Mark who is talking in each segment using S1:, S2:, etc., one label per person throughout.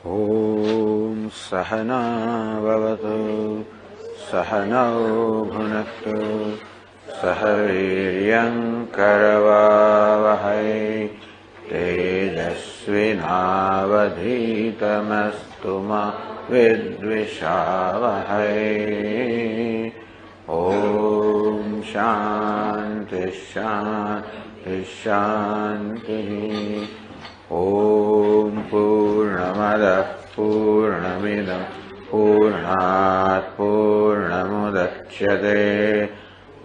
S1: ॐ सहना भवतु सहनौ भुनक्तु सह वीर्यं करवावहै तेजस्विनावधीतमस्तु मा विद्विषावहै। ॐ शान्ति शान्ति शान्तिः। ॐ पूर्णमदः पूर्णमिदं पूर्णात् पूर्णमुदच्यते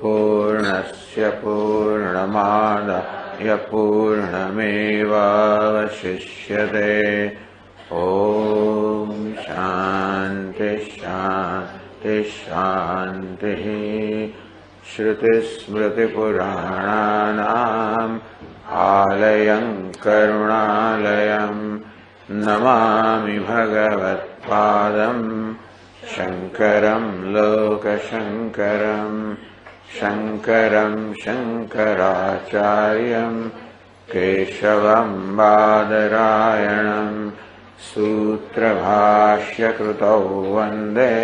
S1: पूर्णस्य पूर्णमादाय पूर्णमेवावशिष्यते। ॐ शान्ति शान्ति शान्तिः। श्रुतिस्मृतिपुराणानाम् आलयं करुणालयं नमामि भगवत्पादं शङ्करं लोकशङ्करं शङ्करं शङ्कराचार्यं केशवं बादरायणं सूत्रभाष्यकृतौ वन्दे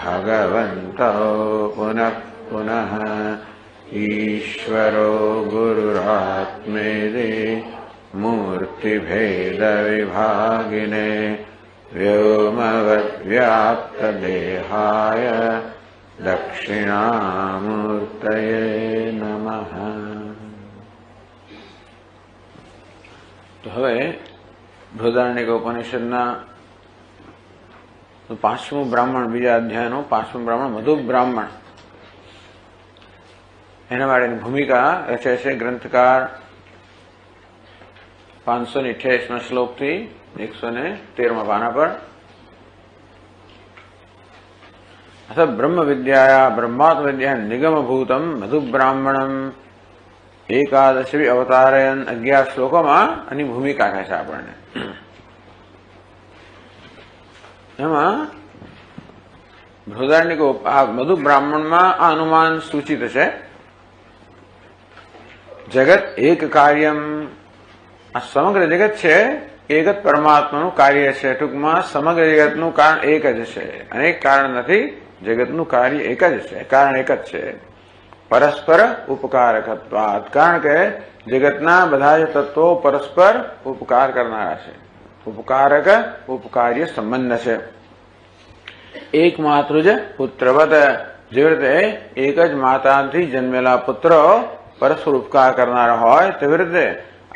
S1: भगवन्तौ पुनः पुनः। ईश्वरो गुरुरात्मेति मूर्तिभेदविभागिने व्योमवद्व्याप्तदेहाय दक्षिणामूर्तये नमः। तो હવે બૃહદારણ્યક ઉપનિષદના પાંચમું બ્રાહ્મણ, બીજા અધ્યાયનું પાંચમું બ્રાહ્મણ મધુ બ્રાહ્મણ, એના માટેની ભૂમિકા રચે છે ગ્રંથકાર 528 શ્લોકથી 113 પાના પર। અથ બ્રહ્મ વિદ્યાયા બ્રહ્માત્મ વિદ્યા નિગમભૂતમ મધુ બ્રાહ્મણમ એકાદશી અવતારયન 11 શ્લોકોમાં આની ભૂમિકા કહે છે આપણને। એમાં બૃહદારણ્યક મધુ બ્રાહ્મણમાં આ અનુમાન સૂચિત છે। જગત એક કાર્યમ, આ સમગ્ર જગત છે એક જ પરમાત્માનું કાર્ય છે। ટૂંકમાં સમગ્ર જગતનું કારણ એક જ છે, અનેક કારણ નથી, જગતનું કાર્ય એક જ છે, કારણ એક જ છે। પરસ્પર ઉપકારકત્વાત, કારણ કે જગતના બધા જ તત્વો પરસ્પર ઉપકાર કરનારા છે, ઉપકારક ઉપકાર્ય સંબંધ છે। એકમાત્ર જ પુત્રવત, જેવી રીતે એક જ માતાથી જન્મેલા પુત્ર પરસ્પર ઉપકાર કરનારા હોય તેવી રીતે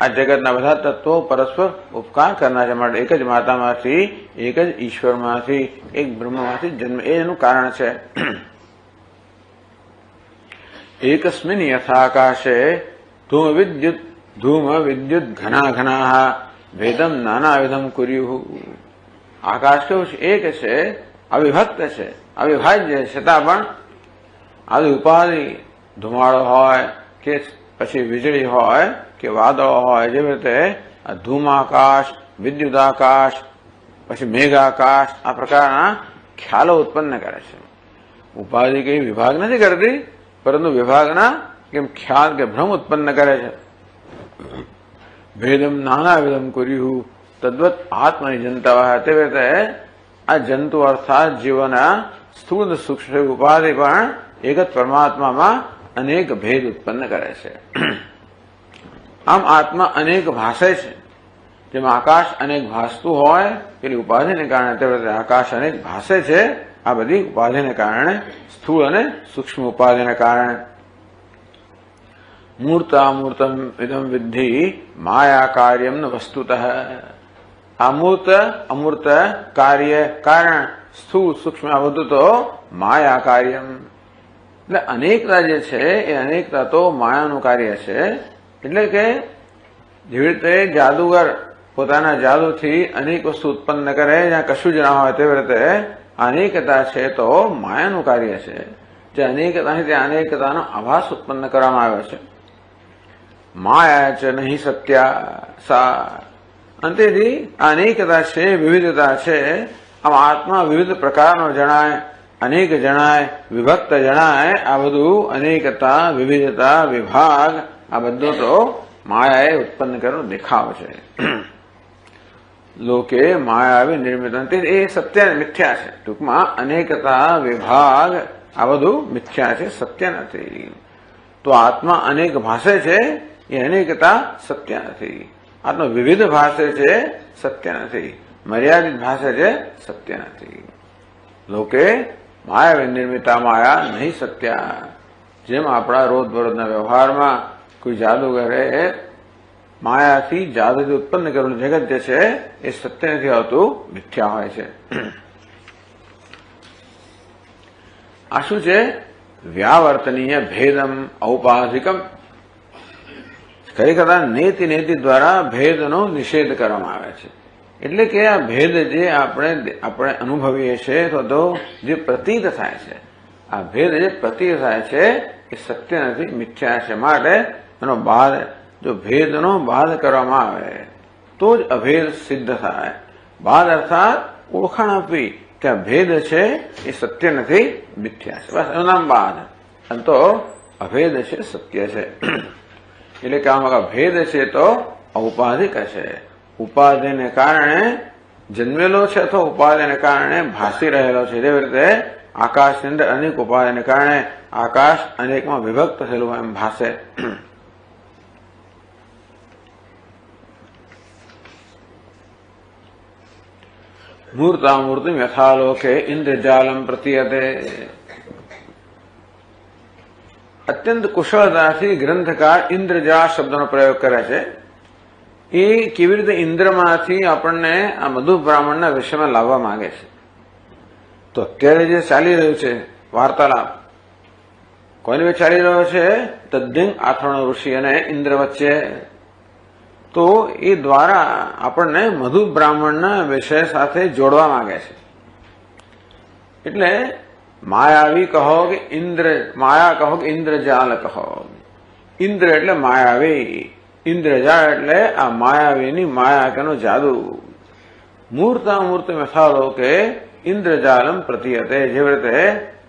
S1: આ જગતના બધા તત્વો પરસ્પર ઉપકાર કરનાર છે। માટે એક જ માતામાંથી, એક જ ઈશ્વરમાંથી, એક બ્રહ્મમાંથી જન્મ, એ એનું કારણ છે। એકસ્મિન યથાકાશે ધૂમ વિદ્યુત ઘના ઘના ભેદમ નાનાવિધમ કુર્યુઃ। આકાશ કેવું છે? એક છે, અવિભક્ત છે, અવિભાજ્ય, છતાં પણ આવી ઉપાધિ, ધુમાડો હોય કે પછી વીજળી હોય કે વાદળો હોય, જેવી રીતે આ ધૂમાકાશ, વિદ્યુદાકાશ, પછી મેઘાકાશ, આ પ્રકારના ખ્યાલો ઉત્પન્ન કરે છે। ઉપાધિ કઈ વિભાગ નથી કરતી, પરંતુ વિભાગના કેમ ખ્યાલ કે ભ્રમ ઉત્પન્ન કરે છે। ભેદમ નાનાવિધમ કુર્યુઃ તદ્વત આત્મની જંતવઃ, તેવી રીતે આ જંતુ અર્થાત જીવોના સ્થૂળ સૂક્ષ્મ ઉપાધિ પણ એક જ પરમાત્મામાં અનેક ભેદ ઉત્પન્ન કરે છે। આમ આત્મા અનેક ભાષે છે, જેમ આકાશ અનેક ભાસતું હોય પેલી ઉપાધિને કારણે, તેવી રીતે આકાશ અનેક ભાષે છે આ બધી ઉપાધિને કારણે, સ્થૂળ અને સૂક્ષ્મ ઉપાધિને કારણે। મૂર્ત અમૂર્તમ ઇદમ વિદ્ધિ માયા કાર્યમ ન વસ્તુતઃ, અમૂર્ત અમૂર્ત કાર્ય કારણ, સ્થૂળ સૂક્ષ્મ આ બધું તો માયા કાર્યમ, એટલે અનેકતા જે છે એ અનેકતા તો માયાનું કાર્ય છે। એટલે કે જેવી રીતે જાદુગર પોતાના જાદુથી અનેક વસ્તુ ઉત્પન્ન કરે જ્યાં કશું જ ના હોય, તેવી રીતે અનેકતા છે તો માયાનું કાર્ય છે, જે અનેકતાથી તે અનેકતાનો આભાસ ઉત્પન્ન કરવામાં આવ્યો છે। માયા છે નહીં સત્યા સા, અંતેથી અનેકતા છે, વિવિધતા છે। આમ આત્મા વિવિધ પ્રકારનો જણાય, અનેક જણાય, વિભક્ત જણાય, આ બધું અનેકતા, વિવિધતા, વિભાગ, આ બધું તો માયાએ ઉત્પન્ન કરેલો દેખાવ છે। લોકે માયાવી નિર્મિત, એ સત્ય મિથ્યા છે. ટૂંકમાં અનેકતા વિભાગ આ બધું મિથ્યા છે, સત્ય નથી. તો આત્મા અનેક ભાષે છે, એ અનેકતા સત્ય નથી. આત્મા વિવિધ ભાષે છે, સત્ય નથી. મર્યાદિત ભાષે છે, સત્ય નથી. લોકે માયાવી નિર્મિતા માયા નહીં સત્યા. જેમ આપણા રોજબરોજના વ્યવહારમાં કોઈ જાદુગરે માયાથી જાદુથી ઉત્પન્ન કરેલું જગત જે છે એ સત્ય નથી આવતું, મિથ્યા હોય છે. આ શું છે? વ્યાવર્તનીય ભેદમ ઔપાધિકમ. ખરેખર નેતિ નેતિ દ્વારા ભેદનો નિષેધ કરવામાં આવે છે. એટલે કે આ ભેદ જે આપણે અનુભવીએ છીએ અથવા તો જે પ્રતીત થાય છે, આ ભેદ જે પ્રતીત થાય છે એ સત્ય નથી, મિથ્યા છે. માટે એનો બાદ, જો ભેદનો બાદ કરવામાં આવે તો જ અભેદ સિદ્ધ થાય. બાદ અર્થાત ઓળખાણ આપવી કે આ ભેદ છે એ સત્ય નથી, મિથ્યા છે. બસ એનું નામ બાદ. અને તો અભેદ છે, સત્ય છે. એટલે કે આમાં ભેદ છે તો ઔપાધિક છે. ઉપાધિને કારણે જન્મેલો છે અથવા ઉપાધિને કારણે ભાસી રહેલો છે. એવી રીતે આકાશની અંદર અનેક ઉપાધિને કારણે આકાશ અનેકમાં વિભક્ત થયેલું એમ ભાસે. મૂર્તામૂર્તિમ યથાલોકે ઇન્દ્રજાલમ પ્રતીયતે. અત્યંત કુશળતાથી ગ્રંથકાર ઇન્દ્રજાળ શબ્દનો પ્રયોગ કરે છે. એ કેવી રીતે ઇન્દ્રમાંથી આપણને આ મધુ બ્રાહ્મણના વિષયમાં લાવવા માંગે છે. તો અત્યારે જે ચાલી રહ્યું છે વાર્તાલાપ, કોની વચ્ચે ચાલી રહ્યો છે? તદ્દિંગ આથર્ણ ઋષિ અને ઇન્દ્ર વચ્ચે. તો એ દ્વારા આપણને મધુ બ્રાહ્મણના વિષય સાથે જોડવા માંગે છે. એટલે માયાવી કહો કે ઇન્દ્ર, માયા કહો કે ઇન્દ્રજાલ કહો. ઇન્દ્ર એટલે માયાવી, ઇન્દ્રજાળ એટલે આ માયાવીની માયા કેનો જાદુ. મૂર્તામૂર્ત યથાલો કે ઇન્દ્રજાલમ પ્રતીયતે. જેવી રીતે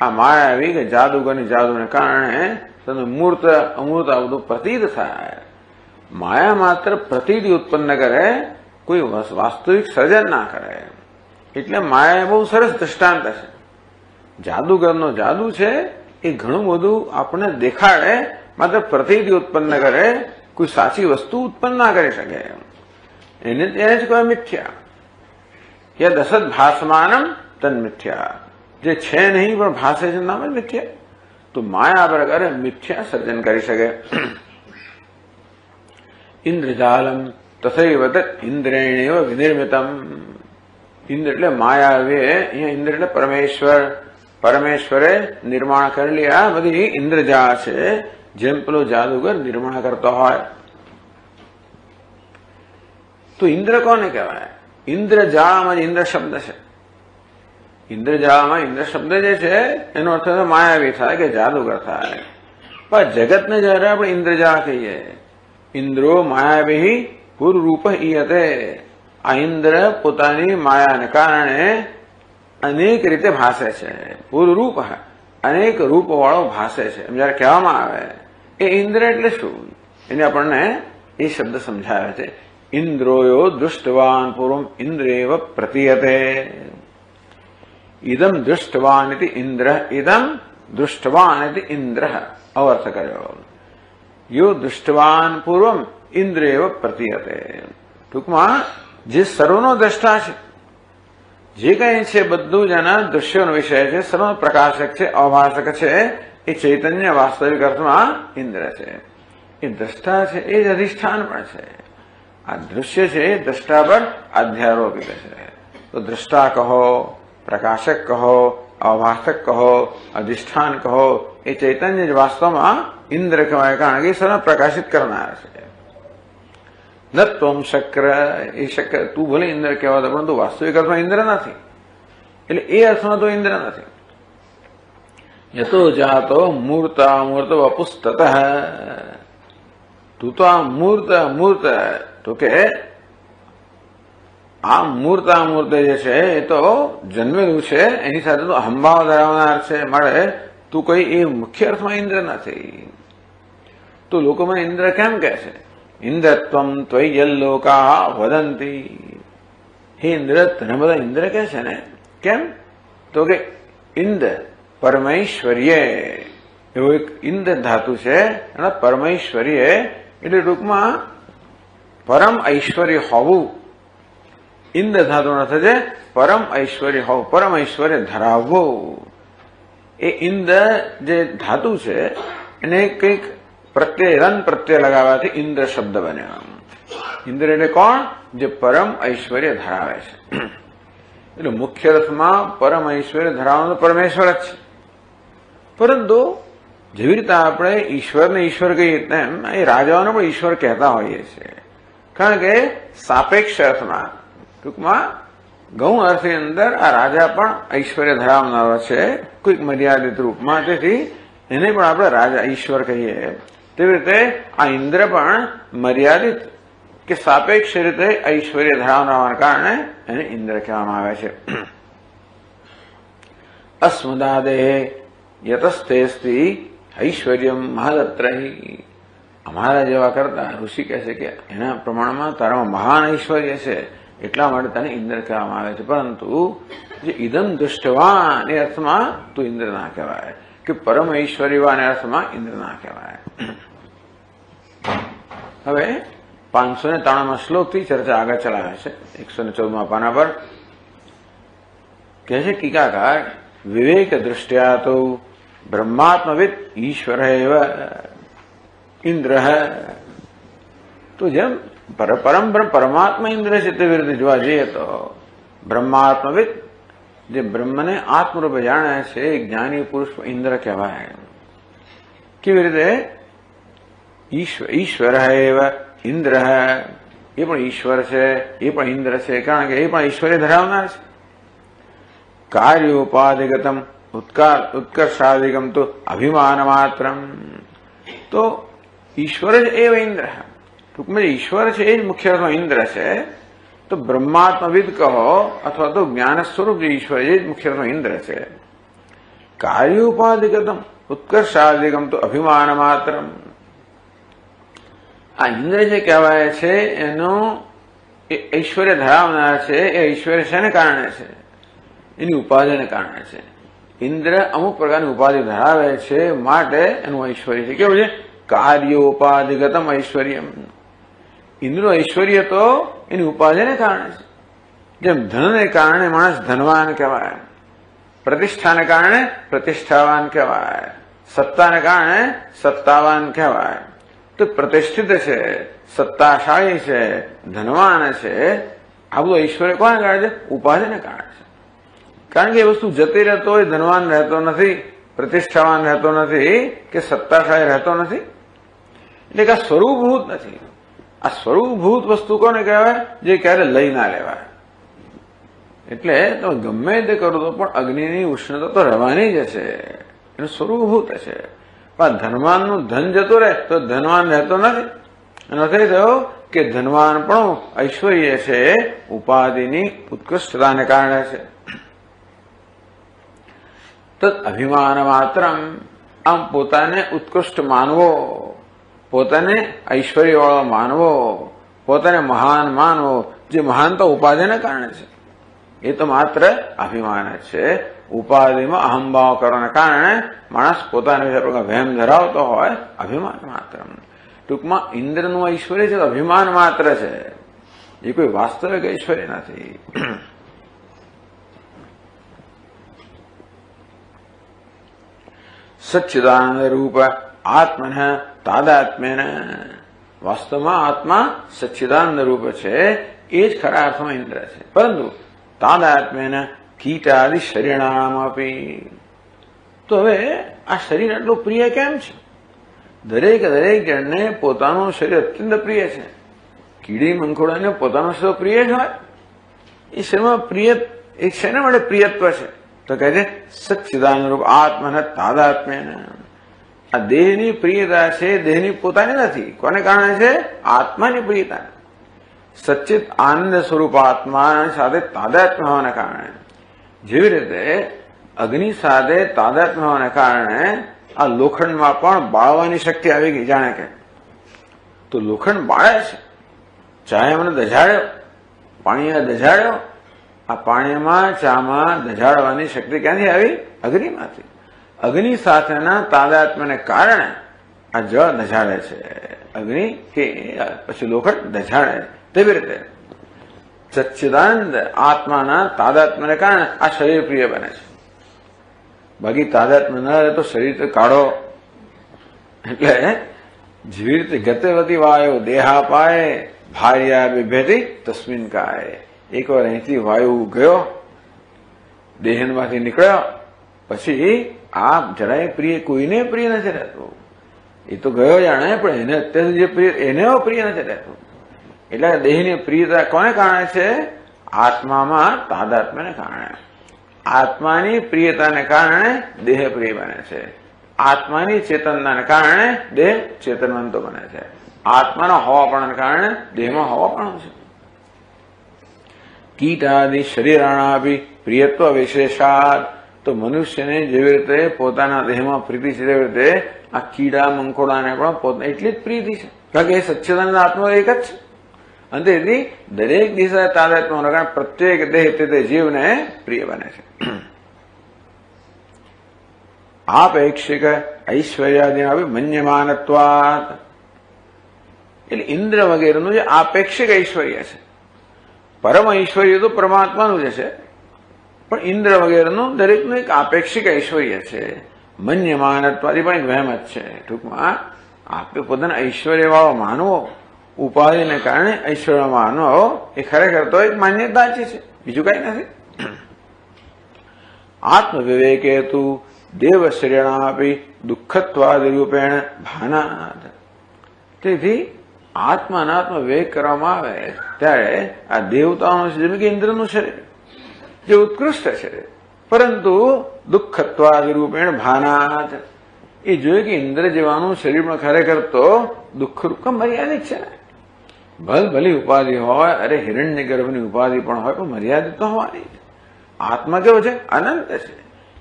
S1: આ માયાવી કે જાદુગરની જાદુને કારણે તમને મૂર્ત અમૂર્ત આ બધું પ્રતીત થાય. માયા માત્ર પ્રતીતિ ઉત્પન્ન કરે, કોઈ વાસ્તવિક સર્જન ના કરે. એટલે માયા બહુ સરસ દ્રષ્ટાંત છે. જાદુગરનો જાદુ છે એ ઘણું બધું આપણને દેખાડે, માત્ર પ્રતીતિ ઉત્પન્ન કરે, કોઈ સાચી વસ્તુ ઉત્પન્ન ના કરી શકે. એને જ કહેવાય મિથ્યા. યદ અસદ ભાસમાનમ તન મિથ્યા. જે છે નહીં પણ ભાષે છે નામ જ મિથ્યા. તો માયા પ્રકારે મિથ્યા સર્જન કરી શકે. ઇન્દ્રજાલમ તથૈવ તત ઇન્દ્રેણેવ વિનિર્મિતમ. ઇન્દ્ર એટલે માયાવે, અહીંયા ઇન્દ્ર એટલે પરમેશ્વર. પરમેશ્વરે નિર્માણ કરેલી આ બધી ઇન્દ્રજાળ છે, જેમ પેલો જાદુગર નિર્માણ કરતો હોય. તો ઇન્દ્ર કોને કહેવાય? ઇન્દ્રજાળમાં ઇન્દ્ર શબ્દ છે. ઇન્દ્રજાળમાં ઇન્દ્ર શબ્દ જે છે એનો અર્થ માયાવી થાય કે જાદુગર થાય. પણ જગતને જયારે આપણે ઇન્દ્રજાળ કહીએ, ઇન્દ્રો માયાવી પૂર્વરૂપ ઈયતે. આ ઇન્દ્ર પોતાની માયાને કારણે અનેક રીતે ભાસે છે. પૂર્વરૂપ અનેક રૂપ વાળો ભાસે છે એમ જયારે કહેવામાં આવે, એ ઇન્દ્ર એટલે શું એને આપણને એ શબ્દ સમજાવે છે. ઇન્દ્રોયો દૃષ્ટવાન પૂર્વમ ઇન્દ્રેવ પ્રતીયતે. ઇદમ દૃષ્ટવાન ઇતિ ઇન્દ્ર, ઇદમ દૃષ્ટવાન ઇતિ ઇન્દ્ર. અવર્થ કર્યો. યો દૃષ્ટવાન પૂર્વમ ઇન્દ્રેવ પ્રતીયતે. ટૂંકમાં જે સર્વનો દ્રષ્ટા છે, જે કંઈ છે બધું જ એના દૃશ્યોનો વિષય છે, સર્વનો પ્રકાશક છે, અભાષક છે. એ ચૈતન્ય વાસ્તવિક અર્થમાં ઇન્દ્ર છે. એ દ્રષ્ટા છે, એ જ અધિષ્ઠાન પણ છે. આ દૃશ્ય છે એ દ્રષ્ટા પર આધ્યારોપિત છે. તો દ્રષ્ટા કહો, પ્રકાશક કહો, અભાષક કહો, અધિષ્ઠાન કહો, એ ચૈતન્ય જ વાસ્તવમાં ઇન્દ્ર કહેવાય. કારણ કે સર્વ પ્રકાશિત કરનાર છે. ન ત્વમ શક્ર, એ શક્ર તું ભલે ઇન્દ્ર કહેવાતો પરંતુ વાસ્તવિક અર્થમાં ઇન્દ્ર નથી. એટલે એ અર્થમાં તો ઇન્દ્ર નથી. યતો જાતો મૂર્તામૂર્ત વપુસ્તત. તું તો આ મૂર્ત તો કે આ મૂર્તામૂર્ત જે છે એ તો જન્મેલું છે, એની સાથે તો અહંભાવ ધરાવનાર છે. મળે તું કોઈ એ મુખ્ય અર્થમાં ઇન્દ્ર નથી. તો લોકો મને ઇન્દ્ર કેમ કહે છે? ઇન્દ્રત્વમ ત્વય્યલ્લોકા વદંતી. હે ઇન્દ્ર, તને બધા ઇન્દ્ર કે છે ને? કેમ? તો કે ઇન્દ્ર પરમૈશ્વર્ય, એવો એક ઇન્દ્ર ધાતુ છે, એના પરમૈશ્વર્ય એટલે ટૂંકમાં પરમ ઐશ્વર્ય હોવું. ઇન્દ્ર ધાતુનો અર્થ છે પરમ ઐશ્વર્ય હોવું, પરમ ઐશ્વર્ય ધરાવવું. એ ઇન્દ્ર જે ધાતુ છે એને કંઈક પ્રત્યય, રન પ્રત્યય લગાવવાથી ઇન્દ્ર શબ્દ બન્યો. ઇન્દ્ર એટલે કોણ? જે પરમ ઐશ્વર્ય ધરાવે છે. એટલે મુખ્ય અર્થમાં પરમ ઐશ્વર્ય ધરાવવાનો પરમેશ્વર જ છે. પરંતુ જેવી રીતે આપણે ઈશ્વરને ઈશ્વર કહીએ તેમ એ રાજાઓને પણ ઈશ્વર કહેતા હોઈએ છીએ. કારણ કે સાપેક્ષ અર્થમાં, ટૂંકમાં ગૌણ અર્થની અંદર આ રાજા પણ ઐશ્વર્ય ધરાવનારો છે, કોઈક મર્યાદિત રૂપમાં. તેથી એને પણ આપણે રાજા ઈશ્વર કહીએ. તેવી રીતે આ ઇન્દ્ર પણ મર્યાદિત કે સાપેક્ષ રીતે ઐશ્વર્ય ધરાવનારને કારણે એને ઇન્દ્ર કહેવામાં આવે છે. અસ્મદાદે યતસ્તેસ્તિ ઐશ્વર્યમ મહદત્રહી. અમારા જેવા કરતા ઋષિ કહે છે કે એના પ્રમાણમાં તારામાં મહાન ઐશ્વર્ય છે, એટલા માટે તને ઇન્દ્ર કહેવામાં આવે છે. પરંતુ જે ઇદમ દૃષ્ટવાન એ અર્થમાં તું ઇન્દ્ર ના કહેવાય, કે પરમ ઐશ્વર્યવાન એ અર્થમાં ઇન્દ્ર ના કહેવાય. હવે 593 શ્લોકથી ચર્ચા આગળ ચલાવે છે. 114 પાના પર કહે છે ટીકાકાર, વિવેક દૃષ્ટ્યા તો બ્રહ્માત્મવિદ ઈશ્વર એવ ઇન્દ્ર. તો જેમ પરમાત્મા ઇન્દ્ર છે તેવી રીતે જોવા જઈએ તો બ્રહ્માત્મવિદ, જે બ્રહ્મને આત્મરૂપે જાણે છે, જ્ઞાની પુરુષ ઇન્દ્ર કહેવાય. કેવી રીતે? ઈશ્વર એવ ઇન્દ્ર, એ પણ ઈશ્વર છે, એ પણ ઇન્દ્ર છે, કારણ કે એ પણ ઈશ્વર્ય ધરાવનાર છે. કાર્યોપાધિગતમ ઉત્કર્ષાધિગમ તો અભિમાન માત્રમ. તો ઈશ્વર જ એવ ઇન્દ્ર, ટૂંકમાં ઈશ્વર છે એ જ મુખ્ય અર્થમાં ઇન્દ્ર છે. તો બ્રહ્માત્મવિદ કહો અથવા તો જ્ઞાન સ્વરૂપ જે ઈશ્વર એ જ મુખ્ય અર્થમાં ઇન્દ્ર છે. કાર્યોપાધિગતમ ઉત્કર્ષાધિગમ તો અભિમાન માત્રમ. આ ઇન્દ્ર જે કહેવાય છે એનો ઐશ્વર્ય ધરાવનાર છે. એ ઐશ્વર્ય શેને કારણે છે? એની ઉપાધિને કારણે છે. ઇન્દ્ર અમુક પ્રકારની ઉપાધિ ધરાવે છે, માટે એનું ઐશ્વર્ય છે. કેવું છે? કાર્યોપાધિગતમ ઐશ્વર્યમ. ઇન્દ્રનું ઐશ્વર્ય તો એની ઉપાધિને કારણે છે. જેમ ધનને કારણે માણસ ધનવાન કહેવાય, પ્રતિષ્ઠાને કારણે પ્રતિષ્ઠાવાન કહેવાય, સત્તાને કારણે સત્તાવાન કહેવાય. તો પ્રતિષ્ઠિત છે, સત્તાશાળી છે, ધનવાન છે, આ બધું ઐશ્વર્ય કોને કારણે છે? ઉપાધિને કારણે છે. કારણ કે એ વસ્તુ જતી રહેતો હોય, ધનવાન રહેતો નથી, પ્રતિષ્ઠાવાન રહેતો નથી, કે સત્તાશાળી રહેતો નથી. એટલે કે આ સ્વરૂપભૂત નથી. આ સ્વરૂપભૂત વસ્તુ કોને કહેવાય? જે ક્યારે લઈ ના લેવાય. એટલે તમે ગમે તે કરો તો પણ અગ્નિની ઉષ્ણતા તો રહેવાની જ હશે, એનું સ્વરૂપભૂત હશે. પણ ધનવાનનું ધન જતું રહે તો ધનવાન રહેતો નથી. એનો થઈ થયો કે ધનવાન પણ ઐશ્વર્ય છે, ઉપાધિની ઉત્કૃષ્ટતાને કારણે છે. તદ અભિમાન માત્રમ. આમ પોતાને ઉત્કૃષ્ટ માનવો, પોતાને ઐશ્વર્યવાળો માનવો, પોતાને મહાન માનવો, જે મહાનતા ઉપાધિને કારણે છે, એ તો માત્ર અભિમાન જ છે. ઉપાધિમાં અહંભાવ કરવાને કારણે માણસ પોતાના વિશે વહેમ ધરાવતો હોય, અભિમાન માત્ર. ટૂંકમાં ઇન્દ્રનું ઐશ્વર્ય છે તો અભિમાન માત્ર છે, એ કોઈ વાસ્તવિક ઐશ્વર્ય નથી. સચ્ચિદાનંદ રૂપ આત્મન તાદાત્મ્યન. વાસ્તવમાં આત્મા સચ્ચિદાનંદ રૂપ છે, એ જ ખરા અર્થમાં ઇન્દ્ર છે. પરંતુ તાદાત્મ્યન કીટાદિ શરીરામ આપી. તો હવે આ શરીર આટલું પ્રિય કેમ છે? દરેક જણને પોતાનું શરીર અત્યંત પ્રિય છે. કીડી મંકોડાને પોતાનું શરીર પ્રિય જ હોય. એ શરીરમાં પ્રિય એ શેના માટે પ્રિયત્વ છે? તો કહે છે સચ્ચિદાનંદ રૂપ આત્મન તાદાત્મ્યન. આ દેહની પ્રિયતા છે, દેહની પોતાની નથી. કોને કારણે છે? આત્માની પ્રિયતા. સચ્ચિત આનંદ સ્વરૂપ આત્મા સાથે તાદાત્મ્ય હોવાને કારણે. જેવી રીતે અગ્નિ સાથે તાદાત્મ્ય હોવાને કારણે આ લોખંડમાં પણ બાળવાની શક્તિ આવી ગઈ. જાણે કે તો લોખંડ બાળે છે, ચાહે મને દઝાડ્યો, પાણીએ દઝાડ્યો, આ પાણીમાં ચામાં દઝાડવાની શક્તિ ક્યાંથી આવી? અગ્નિમાંથી. અગ્નિ સાથેના તાદાત્મ્યને કારણે આ જળ દઝાડે છે. અગ્નિ કે પછી લોખંડ દઝાડે. તેવી રીતે સચ્ચિદાનંદ આત્માના તાદાત્મ્યને કારણે આ શરીર પ્રિય બને છે. બાકી તાદાત્મ્ય ન રહે તો શરીર તો કાઢો. એટલે જેવી રીતે ગતવતી વાયુ દેહાપાય ભાર્યા બિભેતી તસ્મિન કાય. એકવાર અહીંથી વાયુ ગયો, દેહમાંથી નીકળ્યો, પછી આ જરાય પ્રિય, કોઈને પ્રિય નથી રહેતું. એ તો ગયો જાણે, પણ એને અત્યારે જે પ્રિય એને પ્રિય નથી રહેતું. એટલે દેહની પ્રિયતા કોને કારણે છે? આત્મામાં તાદાત્મ્યને કારણે. આત્માની પ્રિયતાને કારણે દેહ પ્રિય બને છે. આત્માની ચેતનતાને કારણે દેહ ચેતનવંતો બને છે. આત્માનો હોવાપણાને કારણે દેહમાં હોવાપણું છે. કીટાદિ શરીરાણાભી પ્રિયત્વ વિશેષાત. તો મનુષ્યને જેવી રીતે પોતાના દેહમાં પ્રીતિ છે, તેવી રીતે આ કીડા મંકોડાને પણ પોતાને એટલી જ પ્રીતિ છે, કારણ કે એ સચ્ચિદાનંદ આત્મા એક જ છે. અને તેથી દરેક દિશા તાદાત્મ્યના કારણે પ્રત્યેક દેહ તે જીવને પ્રિય બને છે. આપેક્ષિક ઐશ્વર્યાદિના મન્યમાનત્વાત. એટલે ઇન્દ્ર વગેરેનું જે આપેક્ષિક ઐશ્વર્ય છે, પરમ ઐશ્વર્ય તો પરમાત્માનું જ છે, પણ ઇન્દ્ર વગેરેનું દરેકનું એક આપેક્ષિક ઐશ્વર્ય છે. મન્યમાનત્વાદી પણ એક વહેમ જ છે. ટૂંકમાં આપણે પોતાના ઐશ્વર્ય વાળો માનવો, ઉપાધિને કારણે ઐશ્વર્ય માનવો, એ ખરેખર તો એક માન્યતા જ છે, બીજું કઈ નથી. આત્મવિવેક હેતુ દેવ શ્રેણાપી દુઃખત્વાદ રૂપેણ ભાનાદ. તેથી આત્માનાત્મ વિવેક કરવામાં આવે ત્યારે આ દેવતાઓનું છે, જેમ કે ઇન્દ્રનું શરીર જે ઉત્કૃષ્ટ છે, પરંતુ દુઃખત્વાદ રૂપેણ ભાનાદ. એ જોઈએ કે ઇન્દ્ર જેવાનું શરીરમાં ખરેખર તો દુઃખરૂપ મર્યાદિત છે ને. ભલી ઉપાધિ હોય, અરે હિરણ્ય ગર્ભની ઉપાધિ પણ હોય, પણ મર્યાદિત તો હોવાની. આત્મા કેવો છે? અનંત છે.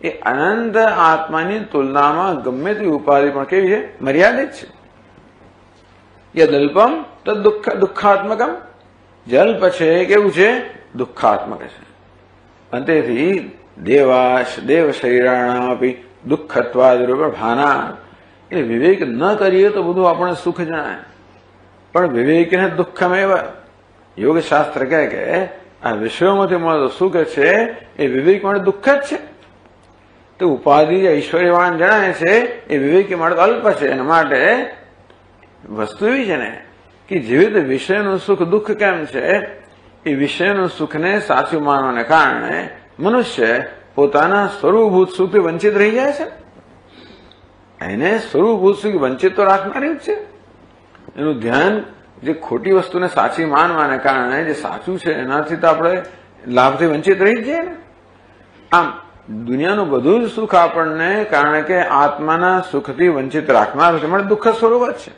S1: એ અનંત આત્માની તુલનામાં ગમે તે ઉપાધિ પણ કેવી છે? મર્યાદિત છે. યદલ્પમ તદ દુઃખાત્મકમ. જલ્પ છે કેવું છે? દુઃખાત્મક છે. અને તેથી દેવ શરીરાણાપી દુઃખત્વાદ રૂપે ભાના. એટલે વિવેક ન કરીએ તો બધું આપણે સુખ જણાય, પણ વિવેકને દુઃખમેવ. યોગશાસ્ત્ર કહે કે આ વિશ્વમાંથી મળતો સુખ છે એ વિવેક માટે દુઃખ જ છે. તો ઉપાધિ ઐશ્વર્યવાન જણાય છે એ વિવેકી માટે અલ્પ છે. એના માટે વસ્તુ એવી છે ને કે જેવી રીતે વિષયનું સુખ દુઃખ કેમ છે, એ વિષયનું સુખને સાચું માનવાને કારણે મનુષ્ય પોતાના સ્વરૂપભૂત સુખથી વંચિત રહી જાય છે. એને સ્વરૂપભૂત સુખ વંચિત તો રાખનારી જ છે. એનું ધ્યાન જે ખોટી વસ્તુને સાચી માનવાને કારણે જે સાચું છે એનાથી તો આપણે લાભથી વંચિત રહી જ જઈએ ને. આમ દુનિયાનું બધું જ સુખ આપણને કારણ કે આત્માના સુખથી વંચિત રાખનાર છે, માટે દુઃખ સ્વરૂપ જ છે.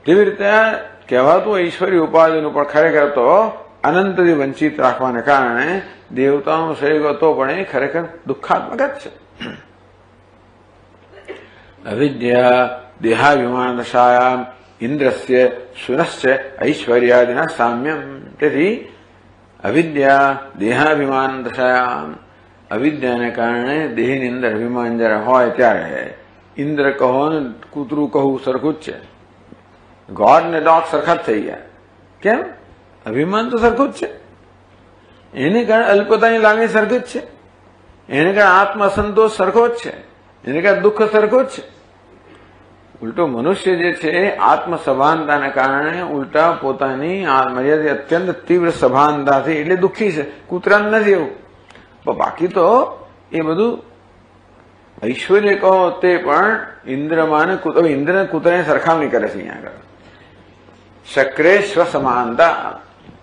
S1: તેવી રીતે કહેવાતું ઐશ્વર્ય ઉપાધિનું પણ ખરેખર તો અનંતથી વંચિત રાખવાને કારણે દેવતાઓનું શરીર હતો પણ એ ખરેખર દુઃખાત્મક જ છે. અવિદ્યા દેહાભિમાન દશાયામ ઇન્દ્રસ્ય શુનશ્ચ ઐશ્વર્યાદિના સામ્યમ. તેથી અવિદ્યા દેહાભિમાન દશાયામ, અવિદ્યાને કારણે દેહની અંદર અભિમાન જયારે હોય ત્યારે ઇન્દ્ર કહો ને કૂતરું કહું સરખું જ છે. ગોડ ને ડોગ સરખા જ થઈ ગયા. કેમ? અભિમાન તો સરખું જ છે. એને કારણે અલ્પતાની લાગણી સરખી જ છે. એને કારણે આત્મસંતોષ સરખો જ છે. એને કારણે દુઃખ સરખો જ છે. ઉલટો મનુષ્ય જે છે આત્મ સભાનતાને કારણે ઉલટા પોતાની મર્યાદા અત્યંત તીવ્ર સભાનતાથી એટલે દુઃખી છે. કૂતરા નથી એવું. પણ બાકી તો એ બધું ઐશ્વર્ય કહો તે પણ ઇન્દ્રમાં ઇન્દ્ર કૂતરાની સરખામણી કરે છે. અહીંયા આગળ શક્રે સ્વ સમાનતા,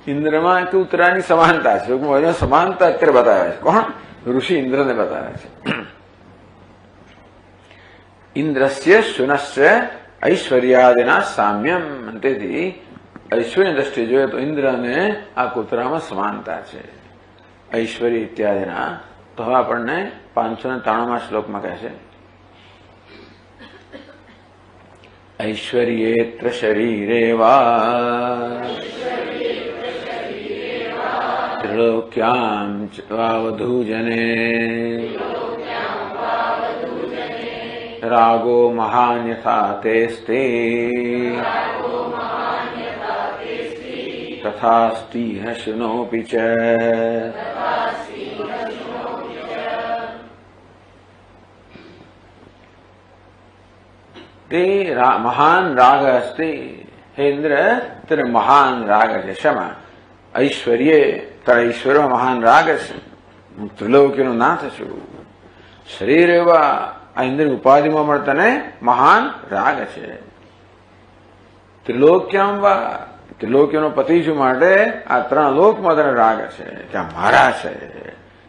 S1: ઇન્દ્રમાં કૂતરાની સમાનતા છે. સમાનતા અત્યારે બતાવે છે. કોણ? ઋષિ ઇન્દ્રને બતાવે છે. ઇન્દ્રસ્ય શુનશ્ચ ઐશ્વર્યાદિના સામ્યમ. તેથી ઐશ્વર્ય દ્રષ્ટિએ જોઈએ તો ઇન્દ્ર અને આ કૂતરામાં સમાનતા છે. ઐશ્વર્ય ઇત્યાદિના. તો હવે આપણને 593 શ્લોકમાં કહે છે ઐશ્વર્યેત્ર શરીરે વા ત્રિલોક્યામ વા વધૂજને રાગો મહાન યથા તેસ્તે તથાસ્તિ હશુનોપિ ચ. તે મહાન રાગ અસ્તિ. હે ઇન્દ્ર, તેરે મહાન રાગ છે. શેમાં? ઐશ્વર્ય. તારા ઈશ્વરમાં મહાન રાગ છે. હું ત્રિલોકીનો નાથ છું. શરીર એવા આ ઇન્દ્ર ઉપાધિમાં પણ તને મહાન રાગ છે. ત્રિલોક્યામ વા, ત્રિલોકીનો પતિ છું માટે આ ત્રણ લોકમાં તને રાગ છે કે આ મારા છે.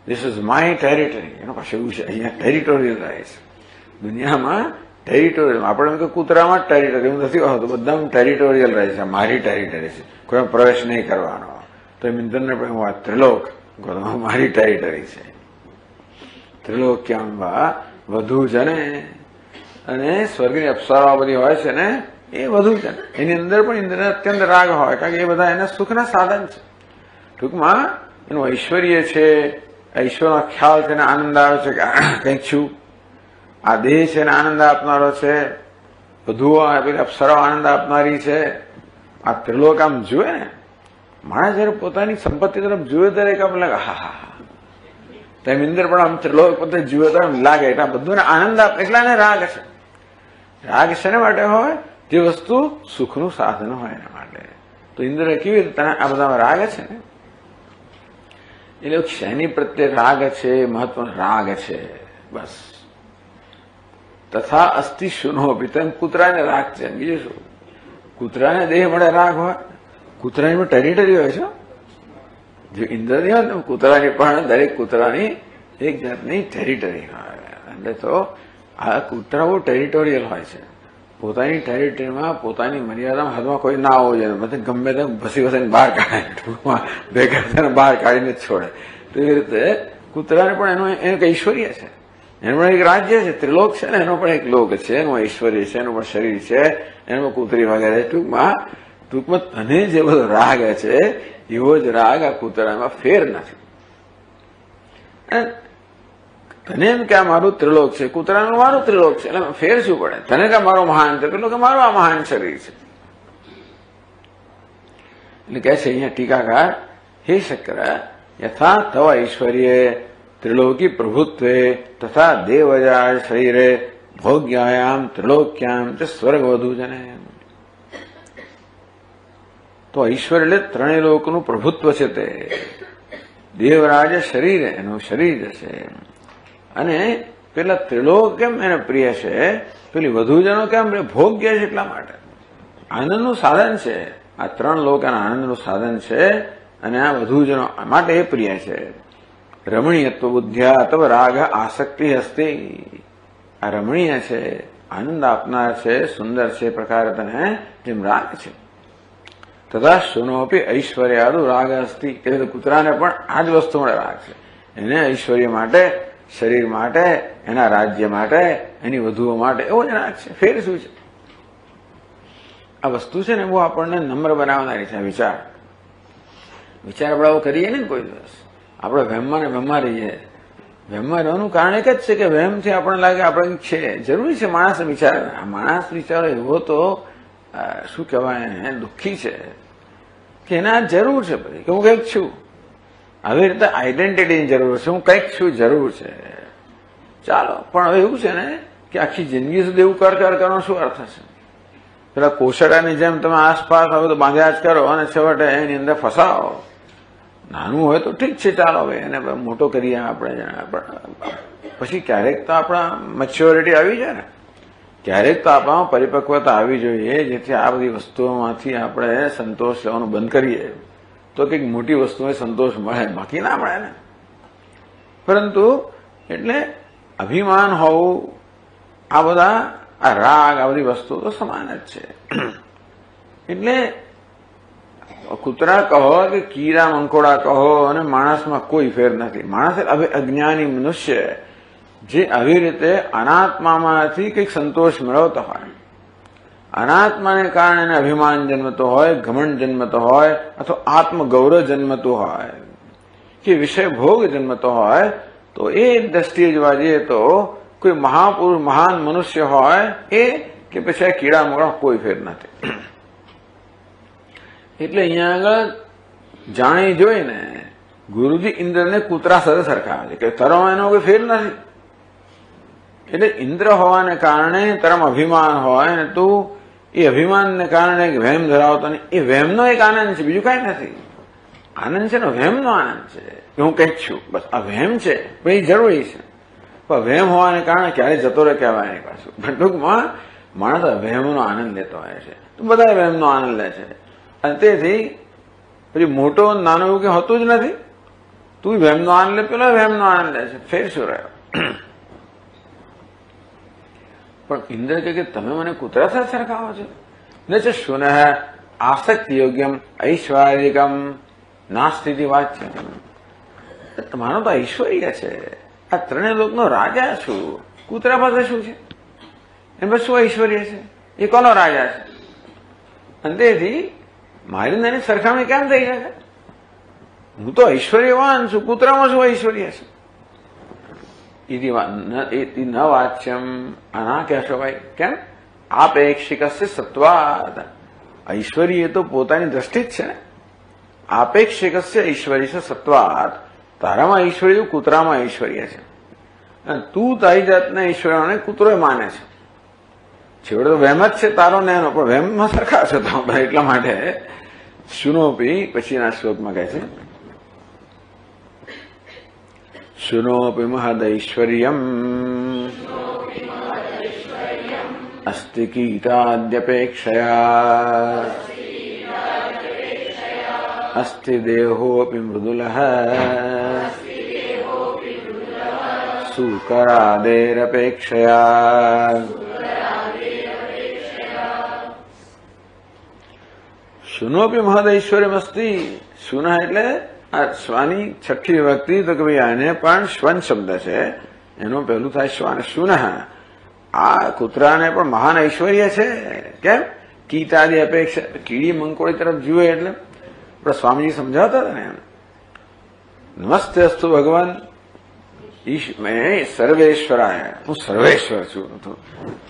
S1: This is my territory. એનો પાછું એવું છે, અહીંયા ટેરિટોરિયલ રહે છે. દુનિયામાં ટેરિટોરિયલ, આપણે એમ કે કૂતરામાં જ ટેરિટરી એવું નથી હોતું, બધામાં ટેરિટોરિયલ રહે છે. મારી ટેરિટરી છે, કોઈ પ્રવેશ નહીં કરવાનો. તો ઇન્દ્રને પણ હું ત્રિલોક મારી ટેરિટરી છે. ત્રિલોક્યામ વા વધુ જને, અને સ્વર્ગની અપ્સરાઓ બધી હોય છે ને એ વધુ જન, એની અંદર પણ ઇન્દ્રને અત્યંત રાગ હોય, કારણ કે એ બધા એના સુખના સાધન છે. ટૂંકમાં એનું ઐશ્વર્ય છે, ઐશ્વરનો ખ્યાલ છે, એને આનંદ આવે છે કે કંઈક છું. આ દેહ છે એને આનંદ આપનારો છે, બધું પેલી અપ્સરાઓ આનંદ આપનારી છે. આ ત્રિલોક આમ જુએ ને, માણસ જયારે પોતાની સંપત્તિ તરફ જુએ ત્યારે એક આમ લાગે હા હા હા. તેમ ઇન્દ્ર પણ આમ ત્રિલોક પોતે જુએ તો એમ લાગે એટલે બધું આનંદ આપે, એટલા એને રાગ છે. રાગ શેને માટે હોય? જે વસ્તુ સુખનું સાધન હોય એના માટે. તો ઇન્દ્ર કેવી રીતે આ બધામાં રાગ છે ને, એટલે શેની પ્રત્યે રાગ છે? મહત્વ રાગ છે બસ. તથા અસ્થિ શુનોપી, તેમ કૂતરાને રાગ છે. બીજું શું? કૂતરાને દેહ મળે રાગ હોય, કૂતરાની પણ ટેરિટરી હોય છે. જો ઇન્દ્રની હોય ને કૂતરાની પણ, દરેક કૂતરાની એક જાતની ટેરિટરી હોય. એટલે તો આ કૂતરા બહુ ટેરિટોરિયલ હોય છે. પોતાની ટેરિટરીમાં પોતાની મર્યાદામાં હદમાં કોઈ ના હોવું જોઈએ. બધે ગમે તેમ ભસી ભસીને બહાર કાઢે, ટૂંકમાં ભેગા થઈને બહાર કાઢીને જ છોડે. તો એ રીતે કૂતરાને પણ એનું એક ઐશ્વર્ય છે, એનું પણ એક રાજ્ય છે. ત્રિલોક છે ને એનો પણ એક લોક છે, એનું ઐશ્વર્ય છે, એનું પણ શરીર છે, એનું કૂતરી વગેરે. ટૂંકમાં તને જે બધો રાગ છે એવો જ રાગ આ કૂતરામાં ફેર નથી. તને એમ કે આ મારું ત્રિલોક છે, કૂતરાનું મારું ત્રિલોક છે, એટલે ફેર શું પડે? તને કે મારો મહાન છે, પેલો કે મારું આ મહાન શરીર છે. એટલે કહે છે અહીંયા ટીકાકાર, હે શક્ર, યથા તવ ઐશ્વર્ય ત્રિલોકી પ્રભુત્વે તથા દેવજા શરીરે ભોગ્યાયામ ત્રિલોક્યામ ચ સ્વર્ગ વધુ જને. તો ઈશ્વર એટલે ત્રણેય લોકનું પ્રભુત્વ છે. તે દેવરાજ શરીર, એનું શરીર છે. અને પેલા ત્રિલોક કેમ એને પ્રિય છે? પેલી વધુજનો કેમ ભોગ્ય છે? એટલા માટે આનંદનું સાધન છે. આ ત્રણ લોક એના આનંદનું સાધન છે, અને આ વધુજનો માટે એ પ્રિય છે. રમણીયત્વ બુદ્ધ્યા તવ રાગ આસક્તિ હસ્તે. આ રમણીય છે, આનંદ આપનાર છે, સુંદર છે, પ્રકાર તને જેમ રાગ છે. તથા શુનોપી ઐશ્વર્યાદુ રાગ અસ્તિ. એટલે કૂતરાને પણ આ જ વસ્તુ મળે રાગ છે. એને ઐશ્વર્ય માટે, શરીર માટે, એના રાજ્ય માટે, એની વધુઓ માટે એવો જ રાગ છે. ફેર શું છે? આ વસ્તુ છે ને બહુ આપણને નમ્ર બનાવનારી છે. વિચાર આપણે આવો કરીએ ને કોઈ દિવસ, આપણે વહેમમાં ને વહેમમાં રહીએ. વહેમમાં રહેવાનું કારણ એક જ છે કે વહેમથી આપણને લાગે આપણે છે. જરૂરી છે માણસ વિચારે. આ માણસ વિચારો એવો તો શું કહેવાય, દુઃખી છે કે એના જરૂર છે બધી, કે હું કંઈક છું. આવી રીતે આઈડેન્ટિટીની જરૂર છે, હું કંઈક છું, જરૂર છે. ચાલો, પણ હવે એવું છે ને કે આખી જિંદગી સુધી એવું કર કરવાનો શું અર્થ છે? પેલા કોશડાની જેમ તમે આસપાસ હવે તો બાંધ્યા જ કરો અને છેવટે એની અંદર ફસાવો. નાનું હોય તો ઠીક છે, ચાલો હવે એને મોટો કરીએ આપણે. પછી ક્યારેક તો આપણા મેચ્યોરિટી આવી જાય ને, ક્યારેક તો આપણામાં પરિપક્વતા આવી જોઈએ, જેથી આ બધી વસ્તુઓમાંથી આપણે સંતોષ લેવાનું બંધ કરીએ તો કંઈક મોટી વસ્તુએ સંતોષ મળે, બાકી ના મળે ને. પરંતુ એટલે અભિમાન હોવું, આ બધા આ રાગ, આ બધી વસ્તુઓ તો સમાન જ છે. એટલે કૂતરા કહો કે કીડા મંકોડા કહો, અને માણસમાં કોઈ ફેર નથી. માણસ અજ્ઞાની મનુષ્ય જે આવી રીતે અનાત્મામાંથી કંઈક સંતોષ મેળવતો હોય, અનાત્માને કારણે એને અભિમાન જન્મતો હોય, ઘમંડ જન્મતો હોય, અથવા આત્મગૌરવ જન્મતું હોય, કે વિષય ભોગ જન્મતો હોય તો એ દ્રષ્ટિએ જોવા જઈએ તો કોઈ મહાપુરુષ મહાન મનુષ્ય હોય એ કે પછી આ કીડા મકોડા કોઈ ફેર નથી. એટલે અહીંયા આગળ જાણી જોઈને ગુરુજી ઇન્દ્રને કૂતરા સાથે સરખાવે છે કે તરમ એનો કોઈ ફેર નથી. એટલે ઇન્દ્ર હોવાને કારણે તરમ અભિમાન હોય ને તું એ અભિમાનને કારણે વહેમ ધરાવતો નહીં. એ વહેમનો એક આનંદ છે, બીજું કઈ નથી. આનંદ છે ને વહેમનો આનંદ છે કે હું કંઈક છું, બસ આ વહેમ છે પણ એ જરૂરી છે. પણ વહેમ હોવાને કારણે ક્યારે જતો રહે કહેવાય નહીં પાછું. પણ ટૂંકમાં માણસ વહેમનો આનંદ લેતો હોય છે તો બધા વહેમનો આનંદ લે છે. અને તેથી પછી મોટો નાનો એવું કે હોતું જ નથી. તું વહેમનો આનંદ લે, પેલો વહેમનો આનંદ લે છે, ફેર શું રહ્યો? પણ ઇન્દ્ર કે તમે મને કૂતરા સાથે સરખાવો છો ન છે શું આસક્તિ યોગ્યમ ઐશ્વર્યિકમ નાસ્તિ વાચ્ય. તમારો તો ઐશ્વર્ય છે, આ ત્રણેય લોકનો રાજા છું, કૂતરા પાસે શું છે? એમાં શું ઐશ્વર્ય છે? એ કોનો રાજા છે? અને તેથી મારી નાની સરખામણી કેમ થઈ શકે? હું તો ઐશ્વર્યવાન છું, કૂતરામાં શું ઐશ્વર્ય છે? ન વાચ્યમ આના કહેશો ભાઈ કેમ? આપેક્ષિક સત્વાદ. ઐશ્વર્ય તો પોતાની દ્રષ્ટિ જ છે ને. આપેક્ષિક ઐશ્વર્ય છે સત્વાદ. તારામાં ઐશ્વર્ય કૂતરામાં ઐશ્વર્ય છે. અને તું તારી જાતના ઐશ્વર્યને કૂતરો માને છે. છેવડે તો વહેમ જ છે તારો ને એનો, પણ વહેમમાં સરખા છે તો એટલા માટે શુનોપી પછીના શ્લોકમાં કહે છે શુનોપી મહદૈશ્વર્યમ અસ્તિ કીટાદ્યપેક્ષયા અસ્તિ દેહોપી મૃદુલઃ સૂકરાદેરપેક્ષયા. શુનોપી મહદૈશ્વર્યમ અસ્તિ. શુન એટલે આ શ્વાની છઠ્ઠી વિભક્તિ, તો કે ભાઈ આને પણ શ્વન શબ્દ છે, એનું પહેલું થાય શ્વાન. શુન આ કૂતરાને પણ મહાન ઐશ્વર્ય છે. કેમ? કીટાદી અપેક્ષા. કીડી મંકોડી તરફ જુએ એટલે પણ સ્વામીજી સમજાવતા હતા ને એમ. નમસ્તે અસ્તુ ભગવાન મેં સર્વેશ્વરાય, હું સર્વેશ્વર છું.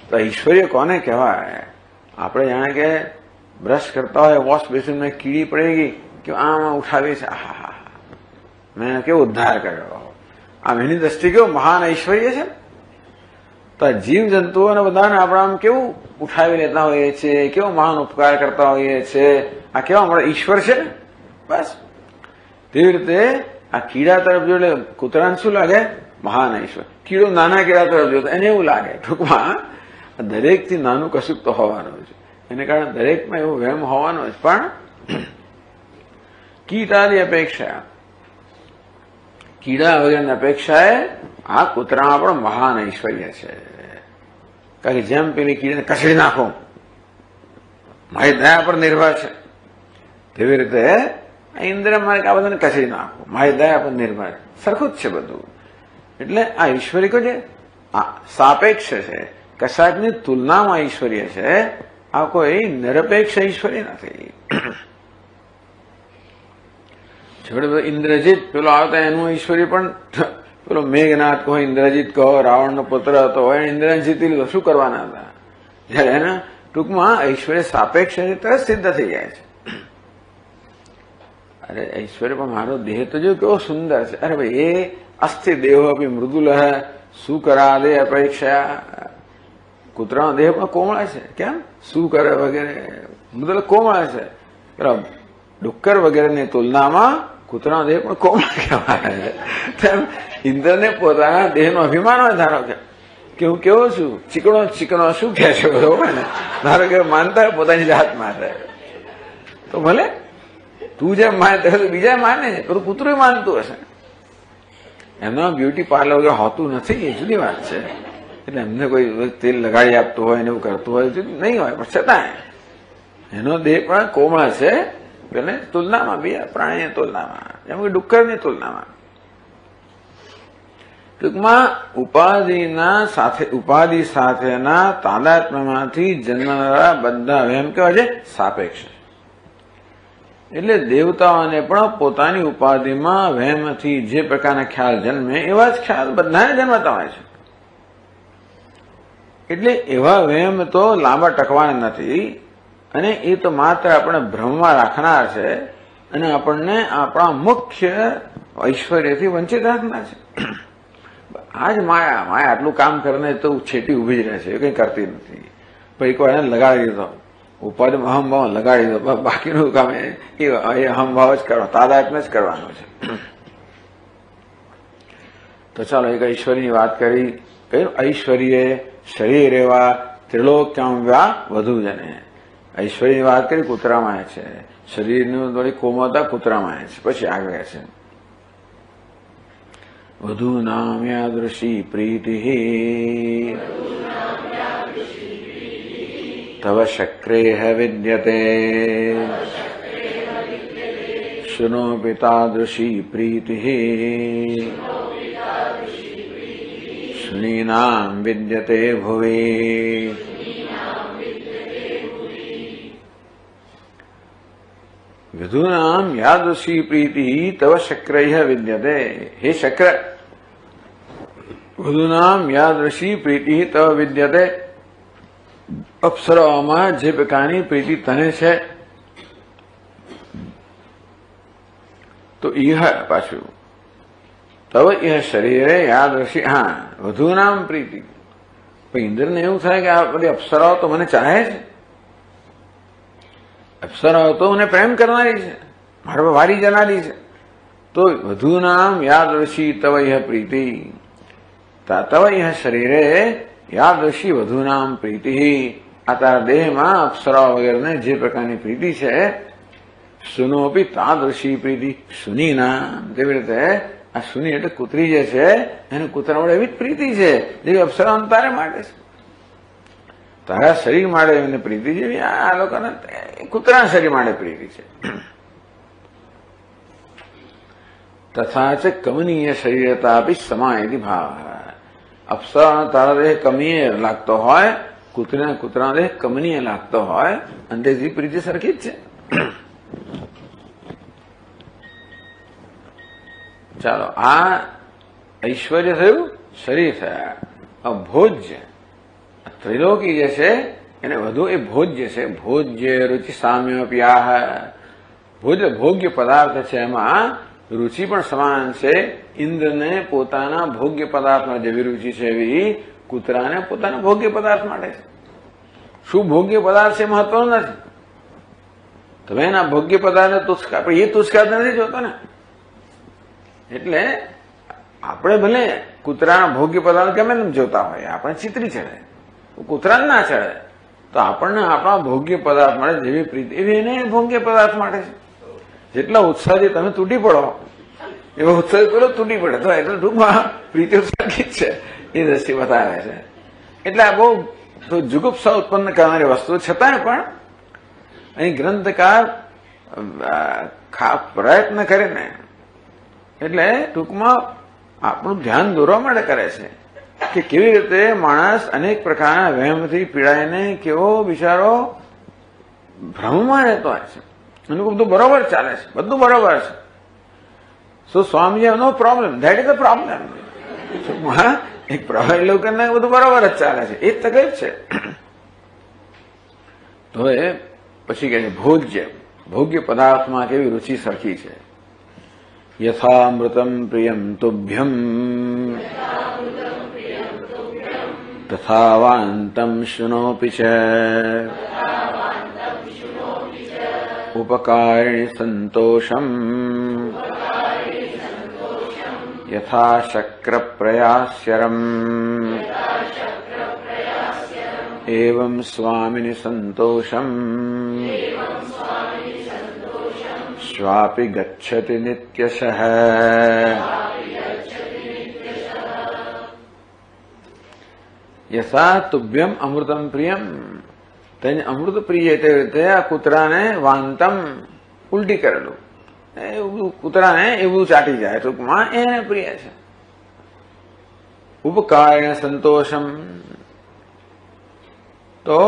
S1: તો ઐશ્વર્ય કોને કહેવાય? આપણે જાણે કે બ્રશ કરતા હોય, વોશ બેસિનમાં કીડી પડી ગઈ કે આમ ઉઠાવી છે, આહા મેં કેવો ઉદ્ધાર કર્યો. આમ એની દ્રષ્ટિ કેવું મહાન ઐશ્વર્ય છે. તો જીવ જંતુઓને બધાને આપણે આમ કેવું ઉઠાવી લેતા હોઈએ છીએ, કેવો મહાન ઉપકાર કરતા હોઈએ છીએ. આ કેવા અમારા ઈશ્વર છે ને. બસ તેવી રીતે આ કીડા તરફ જો એટલે કૂતરાને શું લાગે? મહાન ઈશ્વર. કીડો નાના કીડા તરફ જોતો એને એવું લાગે. ટૂંકમાં દરેકથી નાનું કશુંક તો હોવાનું છે, એને કારણે દરેકમાં એવો વહેમ હોવાનો જ. પણ કીટાની અપેક્ષા, કીડા વગેરેની અપેક્ષાએ આ કૂતરામાં પણ મહાન ઐશ્વર્ય છે. કારણ કે જેમ પેલી કીડીને કચડી નાખો મારી દયા પર નિર્ભર છે, તેવી રીતે ઇન્દ્ર મારે આ બધાને કચડી નાખો મારી દયા પર નિર્ભર. સરખું જ છે બધું. એટલે આ ઐશ્વર્ય છે સાપેક્ષ છે, કશાકની તુલનામાં ઐશ્વર્ય છે. આ કોઈ નિરપેક્ષ ઐશ્વર્ય નથી. છોડે ઇન્દ્રજીત પેલો આવતા એનું ઐશ્વર્ય પણ પેલો મેઘનાથ કહો, ઇન્દ્રજીત કહો, રાવણનો પુત્ર હતો, ઇન્દ્રને જીતી લીધો, શું કરવાના હતા? જયારે એના ટૂંકમાં ઐશ્વર્ય સાપેક્ષ તરત સિદ્ધ થઈ જાય છે. અરે ઐશ્વર્ય પણ મારો દેહ તો જો કેવો સુંદર છે. અરે ભાઈ એ અસ્થિ દેહો અભી મૃદુલ શું કરા દે અપેક્ષા. કૂતરાનો દેહ પણ કોમળ છે. કેમ? શું કરે વગેરે મૃદુલ કોમળ છે. પેલા ડુક્કર વગેરેની તુલનામાં કૂતરાનો દેહ પણ કોમળ કહેવાય. તેમ ઇન્દ્રને પોતાના દેહનો અભિમાન હોય. ધારો કે હું કેવો છું, ચીકણો ચીકણો શું કહે છે બરોબર ને. ધારો કે માનતા હોય પોતાની જાત માટે તો ભલે તું જેમ માનતા હોય બીજા માને છે, પણ કૂતરું માનતું હશે. એમનો બ્યુટી પાર્લર વગેરે હોતું નથી, એ જુદી વાત છે. એટલે એમને કોઈ તેલ લગાડી આપતું હોય ને એવું કરતું હોય નહીં હોય, પણ છતાં એનો દેહ પણ કોમળ છે પેલે તુલનામાં, બીજા પ્રાણીની તુલનામાં, જેમ કે ડુક્કરની તુલનામાં. ટૂંકમાં ઉપાધિ સાથેના તાદાત્મ્યમાંથી જન્મનારા બધા એમ કહેવાય છે સાપેક્ષ. એટલે દેવતાઓને પણ પોતાની ઉપાધિમાં વહેમથી જે પ્રકારના ખ્યાલ જન્મે એવા જ ખ્યાલ બધાને જન્મતા હોય છે. એટલે એવા વહેમ તો લાંબા ટકવાના નથી અને એ તો માત્ર આપણે ભ્રમમાં રાખનાર છે અને આપણને આપણા મુખ્ય ઐશ્વર્યથી વંચિત રાખનાર છે. આ જ માયા આટલું કામ કરીને તો છેટી ઉભી જ રહે છે, એ કંઈ કરતી નથી. પણ એક વાર એને લગાડી દીધો, ઉપાધિમાં અહમભાવ લગાડી દો, બાકીનું કામ એ અહમભાવ જ કરવા, તાદાત્મ્ય જ કરવાનું છે. તો ચાલો એક ઐશ્વર્યની વાત કરી. કયું ઐશ્વર્ય શરીર એવા ત્રિલોક્યમ વ્યા વધુ જને. ઐશ્વર્યની વાત કરી કૂતરામાં છે, શરીરનું થોડી કોમળતા કૂતરામાં છે. પછી આગળ છે વધુ નામ યાદૃશી પ્રીતિ તવ શક્રેહ વિદ્યતે શુનો પિતાદૃશી પ્રીતિ શુનીનામ વિદ્યતે ભુવિ. વિધુનામ યાદૃશી પ્રીતિ તવ શક્રૈહ વિદ્યતે. હે શક્ર, વિધુનામ યાદૃશી પ્રીતિ તવ વિદ્યતે. અપ્સરાઓમાં જે પ્રકારની પ્રીતિ તને છે તો ઇહ પાછું તવ ઇહ શરીરે યાદૃશી. હા, વિધુનામ પ્રીતિ. પણ ઇન્દ્રને એવું થાય કે આ બધી અપ્સરાઓ તો મને ચાહે છે, અપ્સરાઓ તો મને પ્રેમ કરનારી છે, મારા પર વારી જનારી છે. તો વધુ નામ યાદૃશી તવ ઇહ પ્રીતિ. તવ ઇહ શરીરે યાદૃશી વધુ નામ પ્રીતિ. આ તારા દેહમાં અપ્સરાઓ વગેરેને જે પ્રકારની પ્રીતિ છે, સુનોપી તાદૃશી પ્રીતિ સુની નામ. તેવી રીતે આ સુની એટલે કૂતરી જે છે એને કૂતરા વડે એવી જ પ્રીતિ છે જેવી અપ્સરાઓ તારે માટે છે. તારા શરીર માટે એને પ્રીતિ જેવી આ લોકોને કૂતરાના શરીર માટે પ્રીતિ છે. તથા ચ કમનીય શરીરતા આપી સમાયતી ભાવ. અપ્સરાનો તારા દેહ કમનીય લાગતો હોય, કૂતરાનો દેહ કમનીય લાગતો હોય, અંતેથી પ્રીતિ સરખી જ છે. ચાલો, આ ઐશ્વર્ય થયું, શરીર થયા. ભોજ્ય ત્રિલોકી જે છે એને વધુ એ ભોજ્ય છે. ભોજ્ય રુચિ સામ્ય પ્યાહ. ભોજ્ય ભોગ્ય પદાર્થ છે, એમાં રુચિ પણ સમાન છે. ઇન્દ્રને પોતાના ભોગ્ય પદાર્થમાં જેવી રુચિ છે એવી કૂતરાને પોતાના ભોગ્ય પદાર્થ માટે છે. શું ભોગ્ય પદાર્થ છે મહત્વનું નથી. તમે એના ભોગ્ય પદાર્થને તુષ્કા, પણ એ તુષ્કા નથી જોતો ને. એટલે આપણે ભલે કૂતરાના ભોગ્ય પદાર્થ ગમે તેમ જોતા હોય, આપણે ચિત્રી ચડે, કૂતરાને ના ચડે. તો આપણને આપણા ભોગ્ય પદાર્થ માટે જેવી પ્રીતિ એવી એને ભોગ્ય પદાર્થ માટે છે. જેટલા ઉત્સાહથી તમે તૂટી પડો એવો ઉત્સાહ પેલો તૂટી પડે. તો એટલે ટૂંકમાં પ્રીતિ ઉત્સાહી જ છે, એ દ્રષ્ટિ બતાવે છે. એટલે આ બહુ જુગુપ્સા ઉત્પન્ન કરનારી વસ્તુ છતાંય પણ અહીં ગ્રંથકાર પ્રયત્ન કરીને એટલે ટૂંકમાં આપણું ધ્યાન દોરવા માટે કરે છે કે કેવી રીતે માણસ અનેક પ્રકારના વહેમથી પીડાઈને કેવો બિચારો ભ્રમમાં રહેતો હોય છે. એનું બધું બરોબર ચાલે છે, બધું બરોબર છે. So Swamiji no problem, that is a problem. એક પ્રવાહી લોકોને બધું બરોબર જ ચાલે છે, એ જ તકલીફ છે. તો એ પછી કહે છે ભોજ્ય, ભોગ્ય પદાર્થમાં કેવી રુચિ સરખી છે. યથામૃતમ પ્રિયમ તુભ્યમ તથા વાંતમ શુનોપિ ચ ઉપકારિણી સંતોષમ યથા શક્ર પ્રયાસ્યરમ એવં સ્વામિની સંતોષમ સ્વાપિ ગચ્છતિ નિત્યશઃ. યથા તુભ્યમ અમૃતમ પ્રિયમ. તેને અમૃત પ્રિય તે રીતે આ કૂતરાને વાંતમ ઉલટી કરેલું, કૂતરાને એવું ચાટી જાય, ટૂંકમાં એને પ્રિય છે. ઉપકારેણ સંતોષમ. તો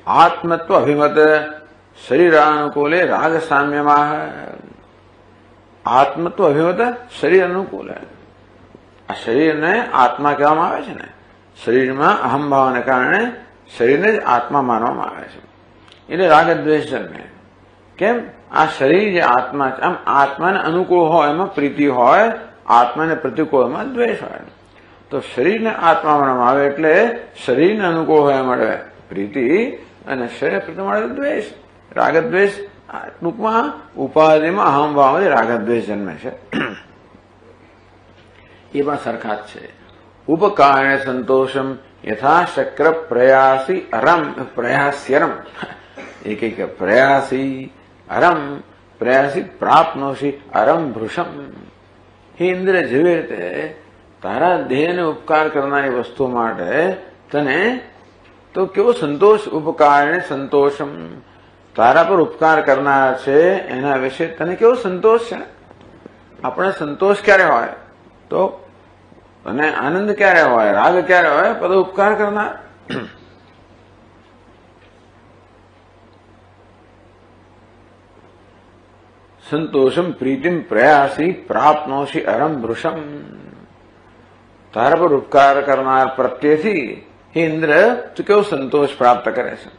S1: આત્મત્વ અભિમત शरीरानुकूले राग साम्यमाह। आत्म तो अभिमत शरीर अनुकूल है। આ શરીરને આત્મા કહેવામાં આવે છે ને, શરીરમાં અહમ ભાવને કારણે શરીરને જ આત્મા માનવામાં આવે છે, એટલે રાગ દ્વેષ જન્મે. કેમ? આ શરીર જે આત્મા છે, આમ આત્માને અનુકૂળ હોય એમાં પ્રીતિ હોય, આત્માને પ્રતિકૂળમાં દ્વેષ હોય. તો શરીરને આત્મા માનવામાં આવે એટલે શરીરને અનુકૂળ હોય મળે પ્રીતિ અને શરીર પ્રતિ મળે દ્વેષ. રાગ દ્વેષ ટૂંકમાં ઉપાધિમાં અહમ ભાવમાંથી રાગ દ્વેષ જન્મે છે. એ પણ સરખા જ છે. ઉપકારણે સંતોષમ યથા શક્ર પ્રયાસી અરમ પ્રયાસ્યરમ. એક પ્રયાસી અરમ પ્રયાસી પ્રાપ્નોશી અરમ ભૃશમ. હે ઇન્દ્ર, જેવી રીતે તારા દેહને ઉપકાર કરનારી વસ્તુ માટે તને તો કેવો સંતોષ, ઉપકારણે સંતોષમ, તારા પર ઉપકાર કરનાર છે એના વિશે તને કેવો સંતોષ છે. આપણે સંતોષ ક્યારે હોય? તો તને આનંદ ક્યારે હોય, રાગ ક્યારે હોય? બધો ઉપકાર કરનાર. સંતોષમ પ્રીતિમ પ્રયાસી પ્રાપ્નોશી અરમ વૃષમ. તારા પર ઉપકાર કરનાર પ્રત્યેથી હે ઇન્દ્ર તું કેવો સંતોષ પ્રાપ્ત કરે છે.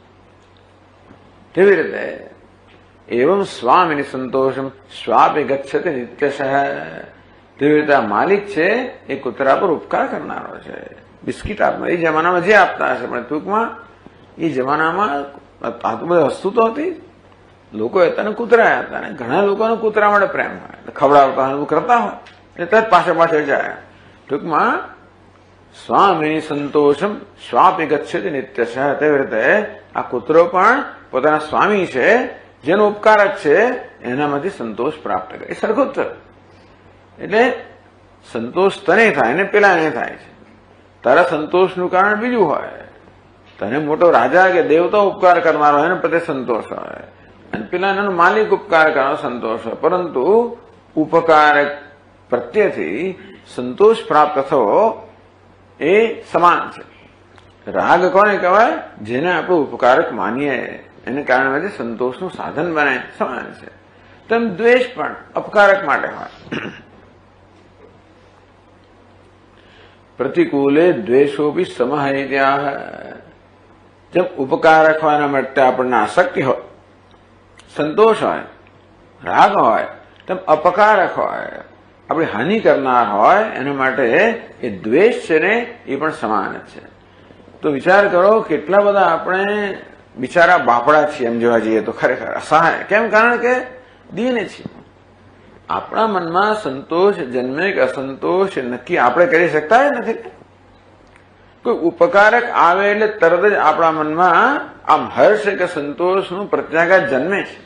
S1: કેવી રીતે? એવં સ્વામિની સંતોષમ સ્વાપી ગચ્છતે નિત્યશઃ. તેવી રીતે આ માલિક છે એ કૂતરા પર ઉપકાર કરનારો છે. બિસ્કીટ આપનાર એ જમાનામાં જે આપતા હશે, પણ ટૂંકમાં એ જમાનામાં આ તો બધી વસ્તુ તો હતી, લોકો હતા ને કૂતરા હતા, ને ઘણા લોકોને કૂતરા માટે પ્રેમ હોય, ખવડાવતા કરતા હોય એટલે જ પાછળ જાય. ટૂંકમાં સ્વામી સંતોષમ સ્વાપી ગચ્છતે નિત્યશઃ. તેવી રીતે આ કૂતરો પણ પોતાના સ્વામી છે, જેનો ઉપકારક છે, એનામાંથી સંતોષ પ્રાપ્ત કરે. એ સરખું જ. એટલે સંતોષ તને થાય ને પેલા ને થાય છે. તારા સંતોષનું કારણ બીજું હોય. તને મોટો રાજા કે દેવતા ઉપકાર કરનારો હોય ને પ્રત્યે સંતોષ હોય, અને પેલા એનો માલિક ઉપકાર કરવાનો સંતોષ હોય. પરંતુ ઉપકારક પ્રત્યેથી સંતોષ પ્રાપ્ત થવો એ સમાન છે. રાગ કોને કહેવાય? જેને આપણે ઉપકારક માનીએ, એને કારણે સંતોષનું સાધન બને, સમાન છે. તેમ દ્વેષ પણ અપકારક માટે હોય. પ્રતિકૂલે દ્વેષોપી સમહૈર્યાહ. જેમ ઉપકારક હોય એના માટે આપણને આસક્તિ હોય, સંતોષ હોય, રાગ હોય, તેમ અપકારક હોય, આપણે હાનિ કરનાર હોય એના માટે એ દ્વેષ છે ને એ પણ સમાન જ છે. તો વિચાર કરો, કેટલા બધા આપણે બિચારા બાપડા છીએ એમ જોવા જઈએ તો, ખરેખર અસહાય. કેમ? કારણ કે દીને છીએ. આપણા મનમાં સંતોષ જન્મે કે અસંતોષ નક્કી આપણે કરી શકતા જ નથી. કોઈ ઉપકારક આવે એટલે તરત જ આપણા મનમાં આમ હર્ષ કે સંતોષનું પ્રત્યાઘાત જન્મે છે.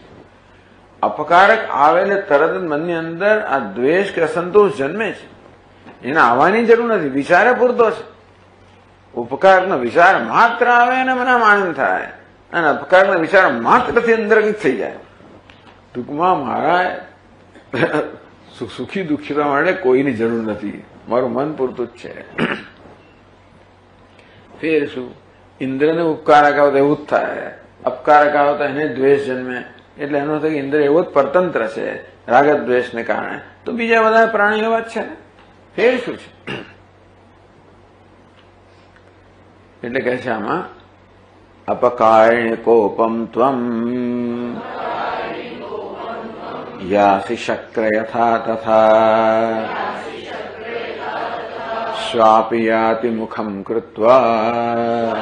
S1: અપકારક આવે એટલે તરત જ મનની અંદર આ દ્વેષ કે અસંતોષ જન્મે છે. એને આવવાની જરૂર નથી, વિચારે પૂરતો છે. ઉપકારનો વિચાર માત્ર આવે અને મને આનંદ થાય, અને અપકારના વિચાર માત્રથી અંદર કંઈક થઈ જાય. ટૂંકમાં મારા સુખી દુઃખીતા માટે કોઈની જરૂર નથી, મારું મન પૂરતું જ છે. ફેર શું? ઇન્દ્રને ઉપકારક આવતા એવું જ થાય, અપકારક આવતા એને દ્વેષ જન્મે. એટલે એનો થાય કે ઇન્દ્ર એવો જ પરતંત્ર છે રાગ દ્વેષને કારણે. તો બીજા બધા પ્રાણીઓ વાત છે ને, ફેર શું છે? એટલે કહે છે આમાં અપકારણે કોપમ ત્વમ યાસી શક્ર યથા તથા સ્વાપી યાતિ મુખમ કૃત્વા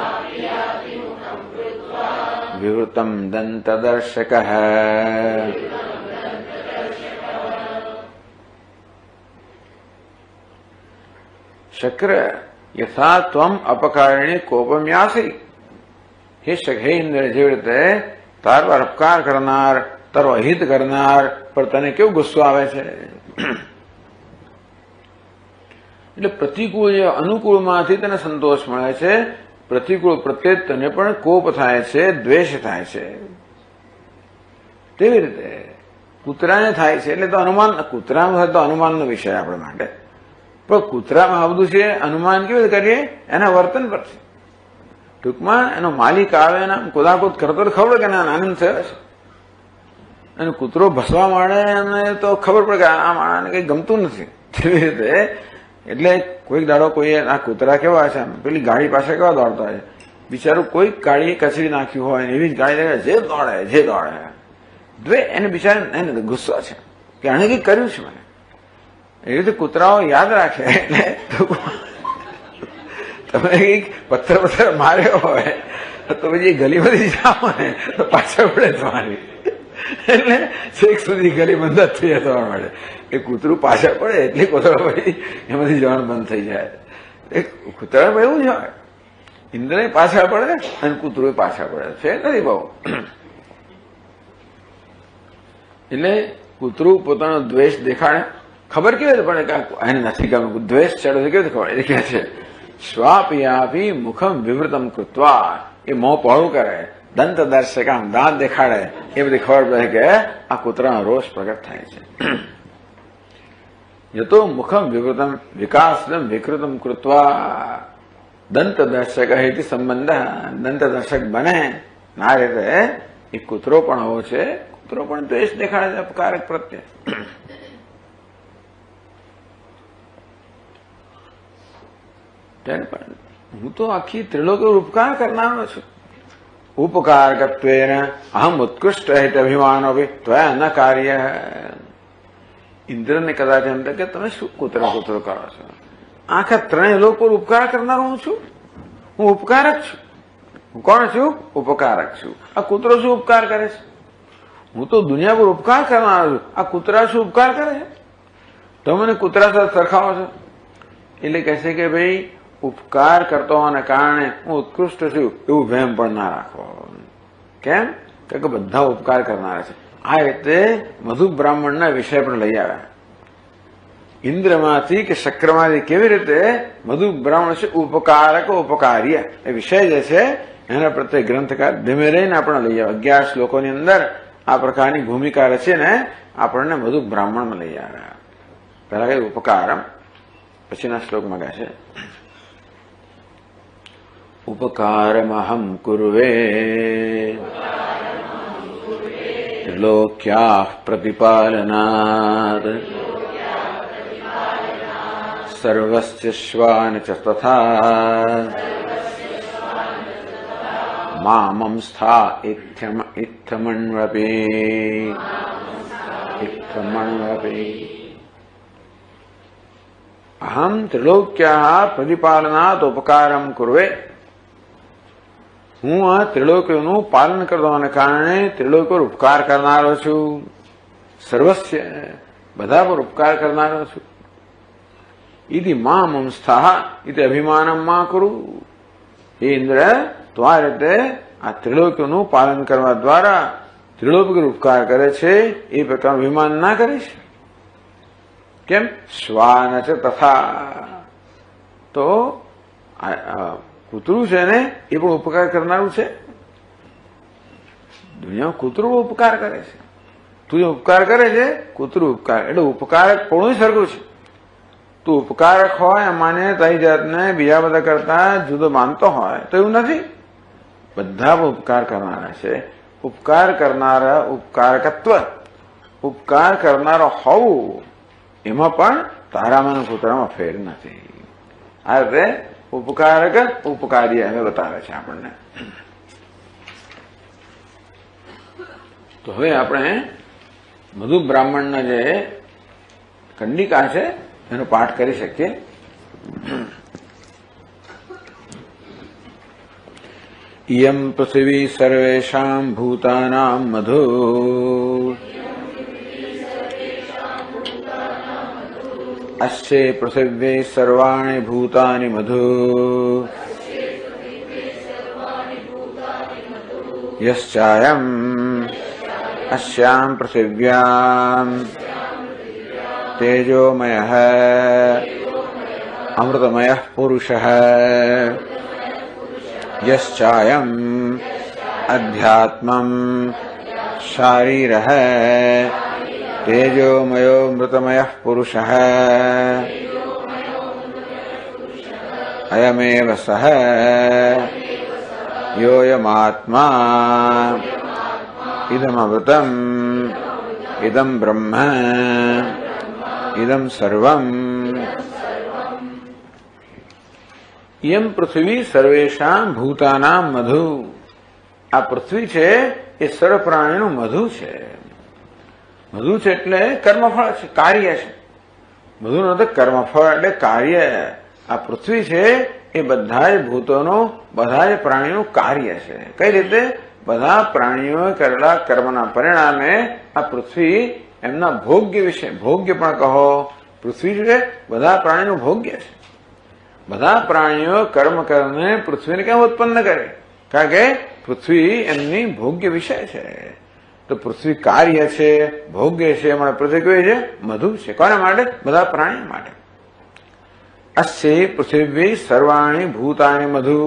S1: વિવૃતમ દંતદર્શકઃ. શક્ર યથા ત્વમ અપકારણે કોપમ યાસી. હે ઇન્દ્ર, જેવી રીતે તારો અપકાર કરનાર, તારો અહિત કરનાર પર તને કેવો ગુસ્સો આવે છે. એટલે પ્રતિકૂળ અનુકૂળમાંથી તને સંતોષ મળે છે, પ્રતિકૂળ પ્રત્યે તને પણ કોપ થાય છે, દ્વેષ થાય છે. તેવી રીતે કૂતરાને થાય છે. એટલે તો અનુમાન, કૂતરાનું હોય તો અનુમાનનો વિષય આપણા માટે. પણ કૂતરામાં આ બધું છે, અનુમાન કેવી રીતે કરીએ? એના વર્તન પરથી. ટૂંકમાં એનો માલિક આવે ને કુદાકુદ કરતો ખબર કે ના આનંદ થયો છે, અને કૂતરો ભસવા માંડે અને તો ખબર પડે કે આ માણસને કઈ ગમતું નથી. તેવી રીતે એટલે કોઈક દાડો કોઈ આ કૂતરા કેવા છે, પેલી ગાડી પાસે કેવા દોડતા હોય, બિચારું કોઈક ગાડી કચરી નાખ્યું હોય એવી જ ગાડી જે દોડે એને બિચારા એને ગુસ્સો છે કે આને કઈ કર્યું છે મને. એવી રીતે કૂતરાઓ યાદ રાખે. એટલે તમે કઈક પથ્થર માર્યો હોય તો પછી ગલીમાંથી જાઓ ને તો પાછળ પડે તમારી, એટલે છેક સુધી ગલી બંધ જ થઈ જવા મળે. એ કૂતરું પાછળ પડે એટલે કૂતરો પછી એમાંથી જવાનું બંધ થઈ જાય. એ કૂતરામાં એવું જ હોય, ઇન્દ્ર પાછળ પડે અને કૂતરું પાછળ પડે છે નથી બહુ. એટલે કૂતરું પોતાનો દ્વેષ દેખાડે. ખબર કેવી રીતે પડે કે એને નથી ગમે, દ્વેષ ચડે કેવી રીતે ખબર? એ કહે છે સ્વાપિયાપી મુખમ વિવૃતમ કૃત્વા, એ મોં પહોળું કરે, દંત દર્શકામ દાંત દેખાડે, એ બધી ખબર પડે કે આ કૂતરાનો રોષ પ્રગટ થાય છે. યતો મુખમ વિવૃતમ વિકાસમ વિકૃતમ કૃત્વા દંત દર્શક હેતી સંબંધ, દંત દર્શક બને ના રીતે એ કૂતરો પણ આવો છે. કૂતરો પણ દ્વેષ દેખાડે છે અપકારક પ્રત્યે. હું તો આખી ત્રિલોકી ઉપકાર કરનારો છું. ઉપકારકત્વેન અહમ ઉત્કૃષ્ટ હેત અભિમાનો ત્વયા ન કાર્ય. ઇન્દ્રને કદાચ એમ કે તમે શું કૂતરો કરો છો? આખા ત્રણેય લોકો પર ઉપકાર કરનારો હું છું. હું ઉપકારક છું. હું કોણ છું? ઉપકારક છું. આ કૂતરો શું ઉપકાર કરે છે? હું તો દુનિયા પર ઉપકાર કરનારો છું. આ કૂતરા શું ઉપકાર કરે છે? તમે મને કૂતરા સાથે સરખાવો છો. એટલે કહેશે કે ભાઈ ઉપકાર કરતો હોવાને કારણે હું ઉત્કૃષ્ટ છું એવું વહેમ પણ ના રાખો. કેમ? કે બધા ઉપકાર કરનારા છે. આ રીતે મધુ બ્રાહ્મણના વિષય પણ લઈ આવ્યા. ઇન્દ્રમાંથી કે શક્રમાંથી કેવી રીતે મધુ બ્રાહ્મણ છે ઉપકારક ઉપકાર્ય એ વિષય જે છે એના પ્રત્યે ગ્રંથકાર ધીમે રહીને આપણે લઈ આવ્યા. 11 શ્લોકોની અંદર આ પ્રકારની ભૂમિકા રચીને આપણને મધુ બ્રાહ્મણમાં લઈ આવ્યા. પહેલા કઈ ઉપકારમ, પછીના શ્લોકમાં કહે છે ઉપકારમહં કુર્વે ત્રિલોક્યાઃ પ્રતિપાલનાદ સર્વસ્ય શ્વાન ચ તથા મામં સ્થા ઇત્થમન્વપી અહમ ત્રિલોક્યા પ્રતિપાલનાત ઉપકારમ કુર્વે. હું આ ત્રિલોક્યનું પાલન કરવાને કારણે ત્રિલોક પર ઉપકાર કરનારો છું. સર્વસ્ય બધા પર ઉપકાર કરનારો છું. ઇતિ મામ સ્થા ઇતિ અભિમાનમ માં કરું. હે ઇન્દ્ર, તો આ રીતે આ ત્રિલોક્યનું પાલન કરવા દ્વારા ત્રિલોક પર ઉપકાર કરે છે એ પ્રકારનું અભિમાન ના કરીશ. કેમ? શ્વાન છે તથા. તો કૂતરું છે ને એ પણ ઉપકાર કરનારું છે. દુનિયામાં કૂતરું ઉપકાર કરે છે. તું ઉપકાર કરે છે, કૂતરું ઉપકાર, એટલે ઉપકારક પણ સરખું છે. તું ઉપકારક હોય માને તારી જાતને બીજા બધા કરતા જુદો માનતો હોય તો એવું નથી. બધા ઉપકાર કરનારા છે. ઉપકાર કરનારા ઉપકારકત્વ, ઉપકાર કરનારો હોવું એમાં પણ તારામાં કૂતરામાં ફેર નથી. આ રીતે ઉપકારક ઉપકાર્ય હવે બતાવે છે આપણને. તો હવે આપણે મધુ બ્રાહ્મણના જે કંડિકા છે એનો પાઠ કરી શકીએ. ઇયં પૃથિવી સર્વેષાં ભૂતાનાં મધુ અસ્ય પૃથિવ્યે સર્વાણિ ભૂતાનિ મધુ યશ્ચાયં અસ્યાં પૃથિવ્યાં તેજોમયઃ અમૃતમયઃ પુરુષઃ યશ્ચાયં અધ્યાત્મં શારીરઃ તેજોમયો મૃતમયઃ પુરુષઃ અયમેવ સઃ યોયમાત્મા ઇદમૃતમ इदं ब्रह्म इदं सर्वम् इयं पृथ्वी सर्वेषां भूतानां मधु। आ पृथ्वी છે એ સર્વ પ્રાણીનું મધુ છે. મધુ છે એટલે કર્મફળ છે, કાર્ય છે. મધુનો તો કર્મફળ એટલે કાર્ય. આ પૃથ્વી છે એ બધા જ ભૂતોનું, બધા જ પ્રાણીનું કાર્ય છે. કઈ રીતે? બધા પ્રાણીઓએ કરેલા કર્મના પરિણામે આ પૃથ્વી એમના ભોગ્ય વિશે, ભોગ્ય પણ કહો, પૃથ્વી છે બધા પ્રાણીનું ભોગ્ય છે. બધા પ્રાણીઓ કર્મ કરીને પૃથ્વીને કેમ ઉત્પન્ન કરે? કારણ કે પૃથ્વી એમની ભોગ્ય વિષય છે. તો પૃથ્વી કાર્ય છે, ભોગ્ય છે, એમાં પૃથ્વી કેવી છે? મધુ છે. કોના માટે? બધા પ્રાણીઓ માટે. અસ્ય પૃથ્વી સર્વાણી ભૂતાની મધુ.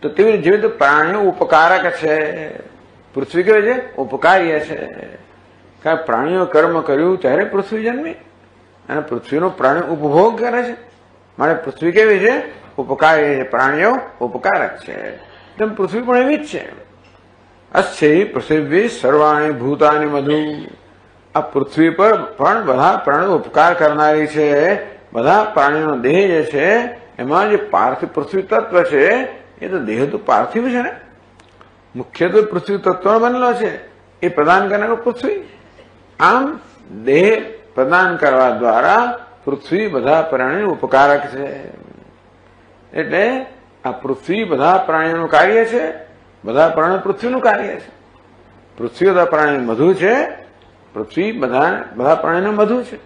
S1: તો તેવી જેવી રીતે પ્રાણીઓ ઉપકારક છે, પૃથ્વી કેવી છે? ઉપકાર્ય છે. કારણ પ્રાણીઓ કર્મ કર્યું ત્યારે પૃથ્વી જન્મી અને પૃથ્વીનો પ્રાણી ઉપભોગ કરે છે. માટે પૃથ્વી કેવી છે? ઉપકારી છે. પ્રાણીઓ ઉપકારક છે. તેમ પૃથ્વી પણ એવી જ છે. અસ્ય પૃથ્વી સર્વાણી ભૂતાની મધુ. આ પૃથ્વી પર પણ બધા પ્રાણીઓ ઉપકાર કરનારી છે. બધા પ્રાણીનો દેહ જે છે એમાં જે પાર્થિવ પૃથ્વી તત્વ છે એ તો દેહ તો પાર્થિવ છે ને, મુખ્યત્વે પૃથ્વી તત્વનો બનેલો છે. એ પ્રદાન કરનારો પૃથ્વી. આમ દેહ પ્રદાન કરવા દ્વારા પૃથ્વી બધા પ્રાણીનું ઉપકારક છે. એટલે આ પૃથ્વી બધા પ્રાણીઓનું કાર્ય છે, બધા પ્રાણીઓ પૃથ્વીનું કાર્ય છે. પૃથ્વી બધા પ્રાણી મધુ છે, પૃથ્વી બધા પ્રાણીનું મધુ છે.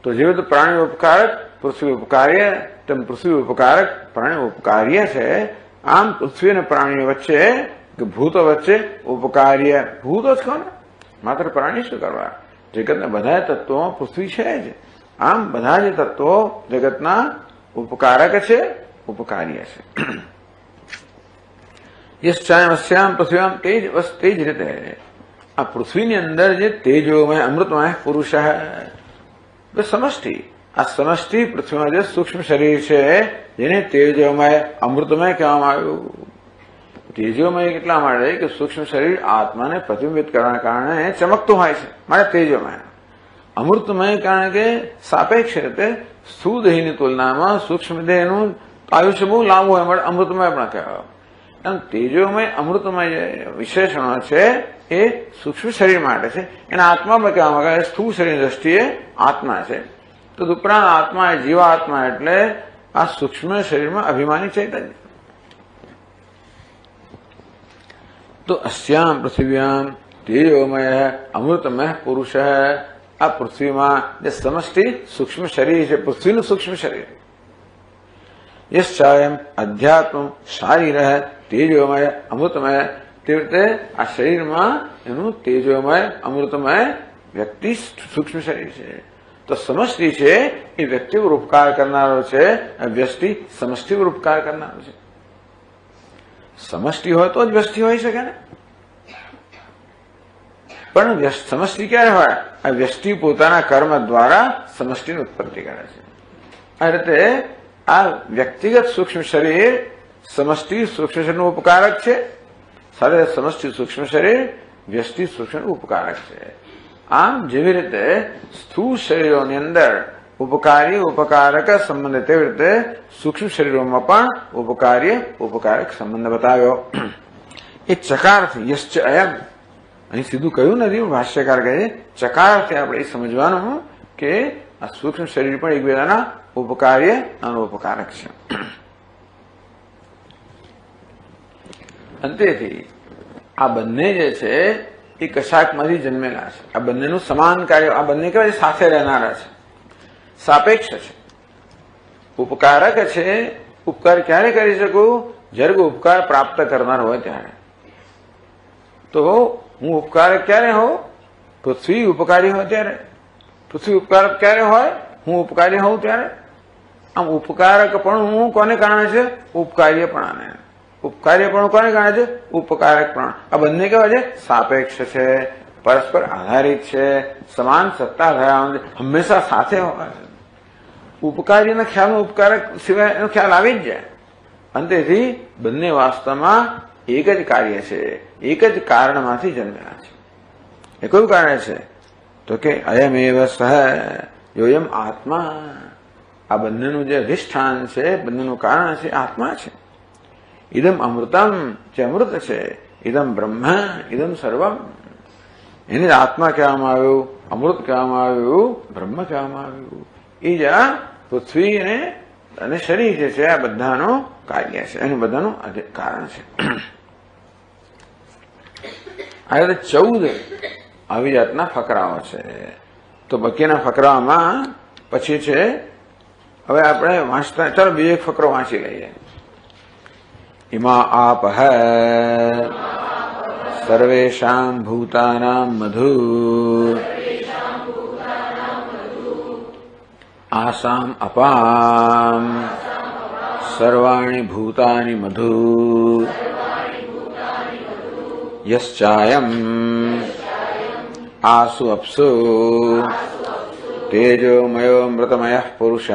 S1: તો જેવું તો પ્રાણી ઉપકારક, પૃથ્વી ઉપકાર્ય, તેમ પૃથ્વી ઉપકારક, પ્રાણી ઉપકાર્ય છે. આમ પૃથ્વી અને પ્રાણીઓ વચ્ચે કે ભૂતો વચ્ચે ઉપકાર્ય. ભૂતો જ કોને? માત્ર પ્રાણી શું કરવા? જગતના બધા તત્વોમાં પૃથ્વી છે જ. આમ બધા જ તત્વો જગતના ઉપકારક છે, ઉપકાર્ય છે. યશ્ચાયમ પૃથ્વ્યામ તેજ બસ તે જ રીતે આ પૃથ્વીની અંદર જે તેજોમય અમૃતમય પુરુષ સમષ્ટિ, આ સમષ્ટિ પૃથ્વીમાં જે સૂક્ષ્મ શરીર છે જેને તેજોમય અમૃતમય કહેવામાં આવ્યું. તેજોમય કેટલા માટે કે સૂક્ષ્મ શરીર આત્માને પ્રતિબિંબિત કરવાના કારણે ચમકતું હોય છે, માટે તેજોમય. અમૃતમય કારણ કે સાપેક્ષ રીતે સ્થૂળ દેહની તુલનામાં સૂક્ષ્મ દેહનું આયુષ્ય બહુ લાંબુ હોય, માટે અમૃતમય પણ કહેવાય. એમ તેજોમય અમૃતમય જે વિશેષણો છે એ સૂક્ષ્મ શરીર માટે છે. એના આત્મામાં કહેવામાં આવે સ્થૂળ શરીરની દ્રષ્ટિએ આત્મા છે. તો ઉપરાંત આત્મા એ જીવાત્મા એટલે આ સૂક્ષ્મ શરીરમાં અભિમાની ચૈતન્ય. તો અસ્યામ પૃથ્વ્યામ તેજોમય અમૃતમય પુરુષ. આ પૃથ્વીમાં જે સમષ્ટિ સૂક્ષ્મ શરીર છે, પૃથ્વીનું સૂક્ષ્મ શરીર. યશ્ચાયમ અધ્યાત્મ શારીર તેજોમય અમૃતમય. તે રીતે આ શરીરમાં એનું તેજોમય અમૃતમય વ્યક્તિ સૂક્ષ્મ શરીર છે. તો સમષ્ટિ છે એ વ્યક્તિ પર ઉપકાર કરનારો છે, વ્યષ્ટિ સમષ્ટિ પર ઉપકાર કરનારો છે. સમષ્ટિ હોય તો જ વ્યષ્ટિ હોઈ શકે ને. પણ સમષ્ટિ ક્યારે હોય? આ વ્યષ્ટિ પોતાના કર્મ દ્વારા સમષ્ટિની ઉત્પત્તિ કરે છે. આ રીતે આ વ્યક્તિગત સૂક્ષ્મ શરીર સમષ્ટિ સૂક્ષ્મ શરીરનું ઉપકારક છે, સાથે સમષ્ટિ સૂક્ષ્મ શરીર વ્યષ્ટિ સૂક્ષ્મનું ઉપકારક છે. આમ જેવી રીતે સ્થૂળ શરીરોની અંદર ઉપકારી ઉપકારક સંબંધ, તેવી રીતે સૂક્ષ્મ શરીરોમાં પણ ઉપકાર્ય ઉપકારક સંબંધ બતાવ્યો. એ ચકારથી યશ્ચ અયમ, અહીં સીધું કહ્યું નથી, ભાષ્યકાર કહે ચકારથી આપણે એ સમજવાનું કે આ સૂક્ષ્મ શરીર પણ એકબીજાના ઉપકાર્ય અને ઉપકારક છે. અંતેથી આ બંને જે છે એ કશાકમાંથી જન્મેલા છે. આ બંનેનું સમાન કાર્ય, આ બંને કહેવાય સાથે રહેનારા છે, સાપેક્ષ છે, ઉપકારક છે. ઉપકાર ક્યારે કરી શકું? જ્યારે ઉપકાર પ્રાપ્ત કરનાર હોય ત્યારે. તો હું ઉપકારક ક્યારે હોઉં? પૃથ્વી ઉપકારી હોય ત્યારે. પૃથ્વી ઉપકારક ક્યારે હોય? હું ઉપકારી હોઉં ત્યારે. આમ ઉપકારક પણ હું કોને કારણે છે? ઉપકાર્યપણાને. ઉપકાર્યપણું કોને કારણે છે? ઉપકારકપણ. આ બંને કેવા છે? સાપેક્ષ છે, પરસ્પર આધારિત છે, સમાન સત્તા ધરાવવા, હંમેશા સાથે હોવા છે. ઉપકારીના ખ્યાલમાં ઉપકારક સિવાય એનો ખ્યાલ આવી જ જાય. અંતેથી બંને વાસ્તવમાં એક જ કાર્ય છે, એક જ કારણમાંથી જન્મેલા છે. એ કયું કારણ છે? તો કે અયમેવ સહ યોયમ આત્મા, આ બંનેનું જે અધિષ્ઠાન છે, બંનેનું કારણ છે, આત્મા છે. ઇદમ અમૃતમ, જે અમૃત છે, ઇદમ બ્રહ્મ, ઇદમ સર્વમ. એને આત્મા કહેવામાં આવ્યું, અમૃત કહેવામાં આવ્યું, બ્રહ્મ કહેવામાં આવ્યું. એ જ આ પૃથ્વી અને શરીર જે છે આ બધાનું કાર્ય છે, એનું બધાનું કારણ છે. આ રીતે 14 આવી જાતના ફકરાઓ છે. તો બાકીના ફકરામાં પછી છે, હવે આપણે વાંચતા, ચાલો બીજો એક ફકરો વાંચી લઈએ. ઇમા આપઃ સર્વેષાં ભૂતાનાં મધુ આસામ અપામ સર્વાણિ ભૂતાનિ મધુ યશ્ચાયમ આસુ અપ્સુ તેજોમયો મૃતમયઃ પુરુષઃ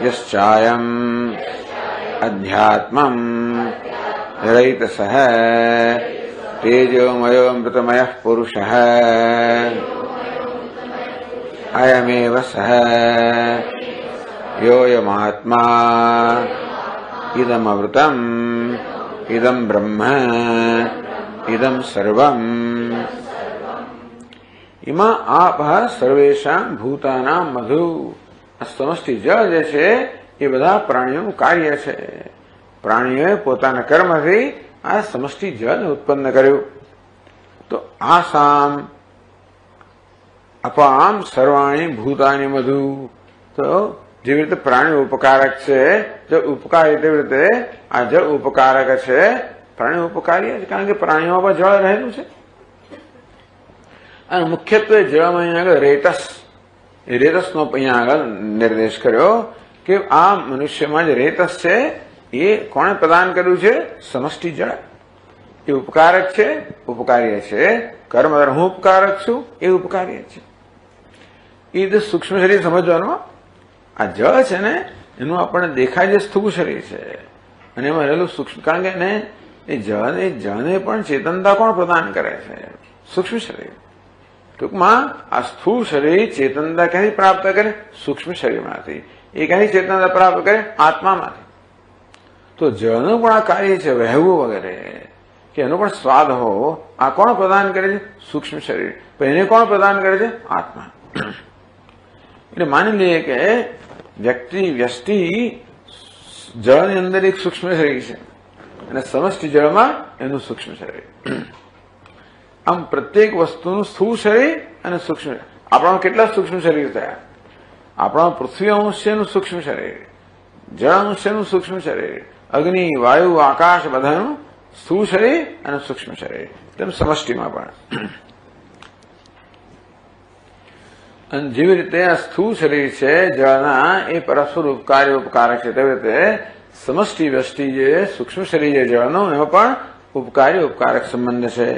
S1: યશ્ચાયમ અધ્યાત્મં રૈતસઃ તેજોમયો મૃતમયઃ પુરુષઃ અયમેવ સઃ યોયમાત્મા ઇદમૃતમ ઇદમ બ્રહ્મ ઇદમ સર્વમ. ઇમા આપઃ સર્વેષાં ભૂતાનાં મધુ. આ સમષ્ટિ જળ જે છે એ બધા પ્રાણીઓનું કાર્ય છે. પ્રાણીઓએ પોતાના કર્મથી આ સમષ્ટિ જળને ઉત્પન્ન કર્યું. તો આસામ અપામ સર્વાણી ભૂતાની મધુ. તો જેવી રીતે પ્રાણી ઉપકારક છે, જો ઉપકારી તેવી રીતે આ જળ ઉપકારક છે. પ્રાણી ઉપકારી છે કારણ કે પ્રાણીઓ પર જળ રહેલું છે. અને મુખ્યત્વે જળમાં અહીંયા આગળ રેતસ, એ રેતસનો અહીંયા આગળ નિર્દેશ કર્યો કે આ મનુષ્યમાં જે રેતસ છે એ કોણે પ્રદાન કર્યું છે? સમષ્ટિ જળ. એ ઉપકારક છે, ઉપકાર્ય છે. કર્મ હું ઉપકારક છું, એ ઉપકાર્ય છે. એ રીતે સૂક્ષ્મ શરીર સમજવાનું. આ જળ છે ને એનું આપણને દેખાય છે સ્થૂળ શરીર છે, અને એમાં રહેલું સૂક્ષ્મ, કારણ કે એને એ જળને પણ ચેતનતા કોણ પ્રદાન કરે છે? સૂક્ષ્મ શરીર. ટૂંકમાં આ સ્થૂળ શરીર ચેતનતા ક્યાંથી પ્રાપ્ત કરે? સૂક્ષ્મ શરીરમાંથી. એ ક્યાંથી ચેતનતા પ્રાપ્ત કરે? આત્મામાંથી. તો જળનું પણ આ કાર્ય છે વહેવું વગેરે, કે એનો પણ સ્વાદ હો, આ કોણ પ્રદાન કરે છે? સૂક્ષ્મ શરીર. પણ એને કોણ પ્રદાન કરે છે? આત્મા. એટલે માની લઈએ કે વ્યષ્ટિ જળની અંદર એક સૂક્ષ્મ શરીર છે અને સમષ્ટિ જળમાં એનું સૂક્ષ્મ શરીર. આમ પ્રત્યેક વસ્તુનું સ્થૂળ શરીર અને સૂક્ષ્મ. આપણામાં કેટલા સૂક્ષ્મ શરીર થયા? આપણા પૃથ્વી અંશનું સૂક્ષ્મ શરીર, જળ અંશનું સૂક્ષ્મ શરીર, અગ્નિ, વાયુ, આકાશ બધાનું સ્થૂળ શરીર અને સૂક્ષ્મ શરીર. તેમ સમષ્ટિમાં પણ. અને જેવી રીતે આ સ્થૂળ શરીર છે જળના, એ પરસ્પર ઉપકારી ઉપકારક છે, તેવી રીતે સમષ્ટિ વ્યષ્ટિ જે સૂક્ષ્મ શરીર છે જળનો, એમાં પણ ઉપકારી ઉપકારક સંબંધ છે.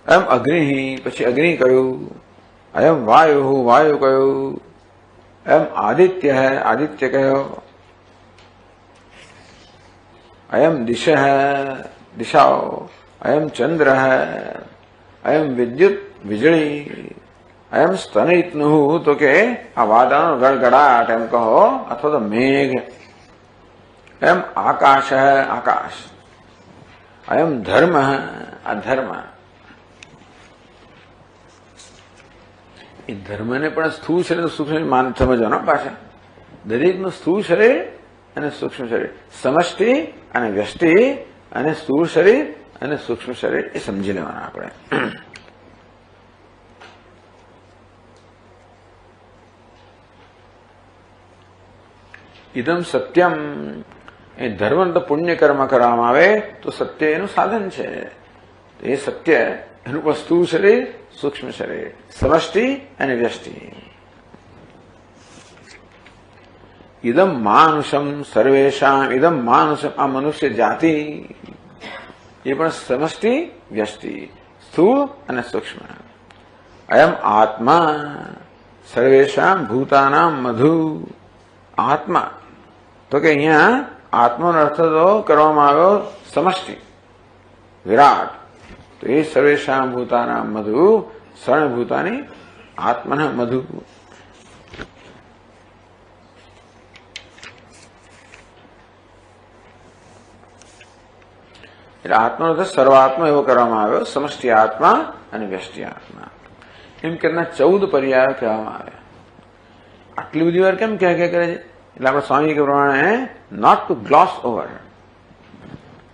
S1: એમ અગ્નિ, પછી અગ્નિ કહ્યું. અયમ વાયુ, વાયુ કહ્યું. એમ આદિત્ય હૈ, આદિત્ય કહ્યો. અયમ દિશ હૈ, દિશાઓ. અયમ ચંદ્ર હૈ. અયમ વિદ્યુત, વીજળી. અયમ સ્તનયિતનુઃ, તો કે આ વાદળનો ગડગડાટ એમ કહો, અથવા તો મેઘ. એમ આકાશ હૈ, આકાશ. અયમ ધર્મ હૈ, આ ધર્મ. એ ધર્મને પણ સ્થૂળ શરીર સૂક્ષ્મ માન સમજવાનો પાછા. દરેકનું સ્થૂળ શરીર અને સૂક્ષ્મ શરીર, સમષ્ટિ અને વ્યષ્ટિ અને સ્થૂળ શરીર અને સૂક્ષ્મ શરીર, એ સમજી લેવાના આપણે. ઇદમ સત્યમ, એ ધર્મ તો પુણ્ય કર્મ કરવામાં આવે તો સત્ય એનું સાધન છે. એ સત્ય એનું પણ સ્થૂળ શરીર, સૂક્ષ્મ શરીર, સમષ્ટિ અને વ્યષ્ટિ. ઇદમ માનુષમ સર્વેષામ, ઇદમ માનુષમ, આ મનુષ્ય જાતિ, એ પણ સમષ્ટિ વ્યષ્ટિ, સ્થૂળ અને સૂક્ષ્મ. અયમ આત્મા સર્વેષામ ભૂતાનામ મધુ. આત્મા, તો કે અહીંયા આત્માનો અર્થ તો કરવામાં આવ્યો સમષ્ટિ, વિરાટ. तो ये सर्वेषां भूतानां मधु सर्वभूतानि आत्मनः मधु। એટલે આત્માનો તો સર્વાત્મા એવો કરવામાં આવ્યો, સમષ્ટિ આત્મા અને વ્યષ્ટિ આત્મા એમ કરીને 14 પર્યાયો કહેવામાં આવ્યા. આટલી બધી વાર કેમ ક્યાં ક્યાં કરે છે? એટલે આપણે સ્વામી કે પ્રમાણે નોટ ટુ ગ્લોસ ઓવર.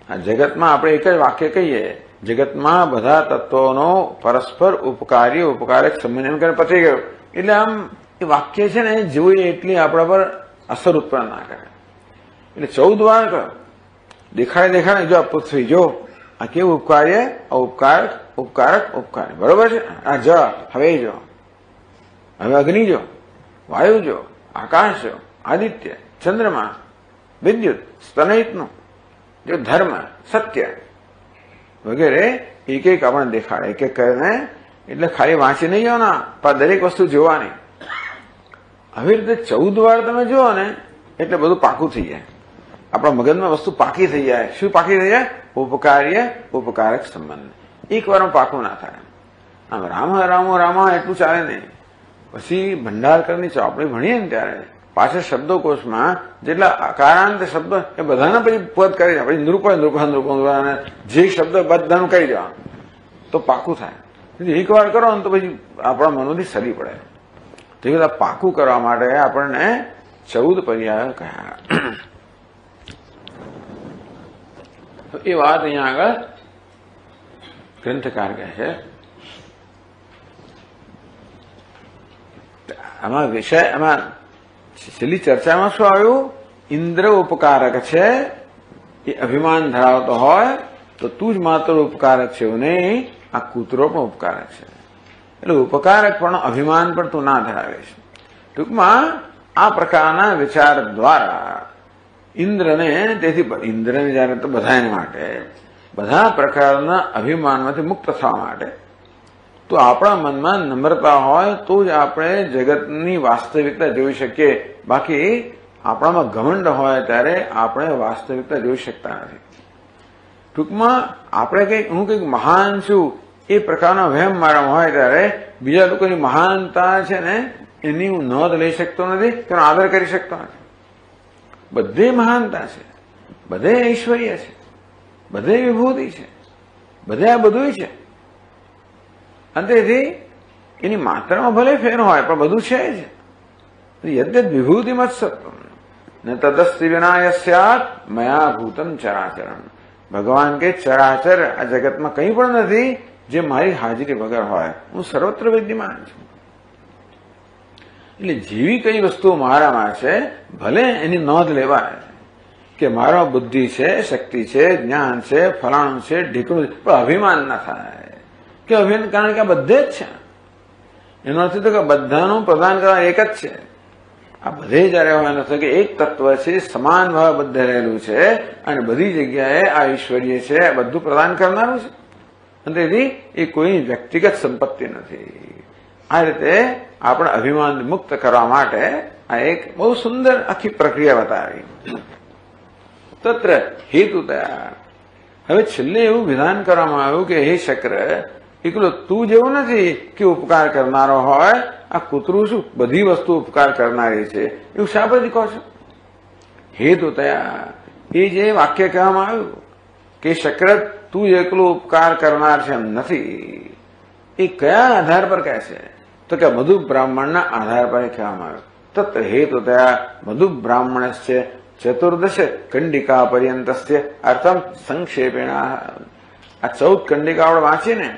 S1: આ જગતમાં આપણે એક જ વાક્ય કહીએ, જગતમાં બધા તત્વોનો પરસ્પર ઉપકારી ઉપકારક સંબંધ એમ કરીને પતી ગયો. એટલે આમ એ વાક્ય છે ને જોઈએ એટલી આપણા પર અસર ઉત્પન્ન ના કરે. એટલે 14 વાર કહ્યું, દેખાડે જો આ પૃથ્વી જો આ કેવું ઉપકાર્ય, ઉપકારક ઉપકારક ઉપકાર્ય, બરોબર છે. આ જ હવે જો, હવે અગ્નિ જો, વાયુ જો, આકાશ જો, આદિત્ય, ચંદ્રમા, વિદ્યુત, સ્તનયિતનું જો, ધર્મ, સત્ય વગેરે એક એક આપણને દેખાડે, એક એક કરીને. એટલે ખાલી વાંચી નહીં જવાના, પણ દરેક વસ્તુ જોવાની. આવી રીતે 14 વાર તમે જુઓ ને એટલે બધું પાકું થઈ જાય. આપણા મગજમાં વસ્તુ પાકી થઈ જાય. શું પાકી થઈ જાય? ઉપકાર્ય ઉપકારક સંબંધ. એક વારમાં પાકું ના થાય. આમ રામ રામો રામા એટલું ચાલે નહીં. પછી ભંડારકરની ચોપડી ભણીએ ને ત્યારે પાછળ શબ્દકોશમાં જેટલા અકારાંત શબ્દ એ બધાના પછી પદ કરી જાય. પછી નૃપા નૃપા નૃપા જે શબ્દ બધાનું કરી જવાનું તો પાકું થાય. એક વાર કરો ને તો પછી આપણા મનોથી સરી પડે. તો એ બધા પાકું કરવા માટે આપણને 14 પર્યાયો કહ્યા. એ વાત અહીંયા આગળ ગ્રંથકાર કહે છે. આમાં વિષય, આમાં છેલ્લી ચર્ચામાં શું આવ્યું? ઇન્દ્ર ઉપકારક છે, એ અભિમાન ધરાવતો હોય તો તું જ માત્ર ઉપકારક છે એવું નહીં, આ કૂતરો પણ ઉપકારક છે. એટલે ઉપકારક પણ અભિમાન પણ તું ના ધરાવે છે. ટૂંકમાં આ પ્રકારના વિચાર દ્વારા ઇન્દ્રને, તેથી ઇન્દ્રને જયારે તો બધાને માટે બધા પ્રકારના અભિમાનમાંથી મુક્ત થવા માટે તો આપણા મનમાં નમ્રતા હોય તો જ આપણે જગતની વાસ્તવિકતા જોઈ શકીએ. બાકી આપણામાં ઘમંડ હોય ત્યારે આપણે વાસ્તવિકતા જોઈ શકતા નથી. ટૂંકમાં આપણે હું કંઈક મહાન છું એ પ્રકારનો વહેમ મારામાં હોય ત્યારે બીજા લોકોની મહાનતા છે ને એની હું નોંધ લઈ શકતો નથી, તેનો આદર કરી શકતો નથી. બધે મહાનતા છે, બધે ઐશ્વર્ય છે, બધે વિભૂતિ છે, બધે આ બધું છે. અને તેથી એની માત્રામાં ભલે ફેર હોય પણ બધું છે જ. યદ્યત વિભૂતિ મત સત્વમ ન તદસ્તિ વિનાય સ્યાત મયા ભૂતમ ચરાચરમ. ભગવાન કે ચરાચર આ જગતમાં કંઈ પણ નથી જે મારી હાજરી વગર હોય. હું સર્વત્ર વિદ્યમાન છું. એટલે જેવી કઈ વસ્તુઓ મારામાં છે ભલે એની નોંધ લેવાય કે મારા બુદ્ધિ છે, શક્તિ છે, જ્ઞાન છે, ફલાણું છે, ઢીકણું, પણ અભિમાન ના થાય કે અભિમાન, કારણ કે આ બધે જ છે. એનો અર્થ તો કે બધાનું પ્રદાન કરવા એક જ છે. આ બધે જયારે હોય એનો કે એક તત્વ છે, સમાન ભાવ બધે રહેલું છે અને બધી જગ્યાએ આ ઈશ્વરીય છે, આ બધું પ્રદાન કરનારું છે. અને તેથી એ કોઈ વ્યક્તિગત સંપત્તિ નથી. આ રીતે આપણે અભિમાન મુક્ત કરવા માટે આ એક બહુ સુંદર આખી પ્રક્રિયા બતાવી. તત્ર હેતુ તૈયાર. હવે છેલ્લે એવું વિધાન કરવામાં આવ્યું કે હે શક્ર, એકલો તું જેવું નથી કે ઉપકાર કરનારો હોય. આ કૂતરું શું બધી વસ્તુ ઉપકાર કરનારી છે એવું શા પછી કહો છો? હેતુ તૈયાર એ જે વાક્ય કહેવામાં આવ્યું કે શક્ર તું એકલો ઉપકાર કરનાર છે એમ નથી, એ કયા આધાર પર કહે છે? તો કે મધુ બ્રાહ્મણના આધાર પર કહેવામાં આવ્યું. તત્ર હેતુ તૈયાર મધુ બ્રાહ્મણ છે ચતુર્દશ કંડિકા પર્યંતસ્ય અર્થમ સંક્ષેપેણ. આ 14 કંડિકા આપણે વાંચીએ ને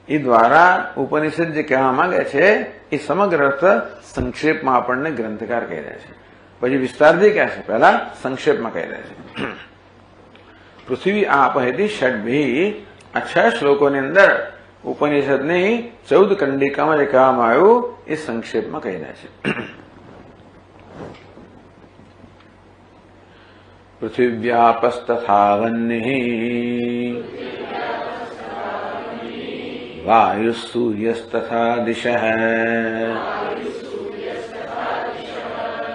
S1: એ દ્વારા ઉપનિષદ જે કહેવા માંગે છે એ સમગ્ર અર્થ સંક્ષેપમાં આપણને ગ્રંથકાર કહી રહ્યા છે. પછી વિસ્તારથી કહે છે, પહેલા સંક્ષેપમાં કહી રહ્યા છે. પૃથ્વી આપહેતી ષડભી. આ 6 શ્લોકોની અંદર ઉપનિષદની 14 કંડિકામાં જે કહેવામાં આવ્યું એ સંક્ષેપમાં કહી રહ્યા છે. પૃથિવ્યાપસ્તથા વન્નિ વાયુ સૂર્યસ્તથા દિશઃ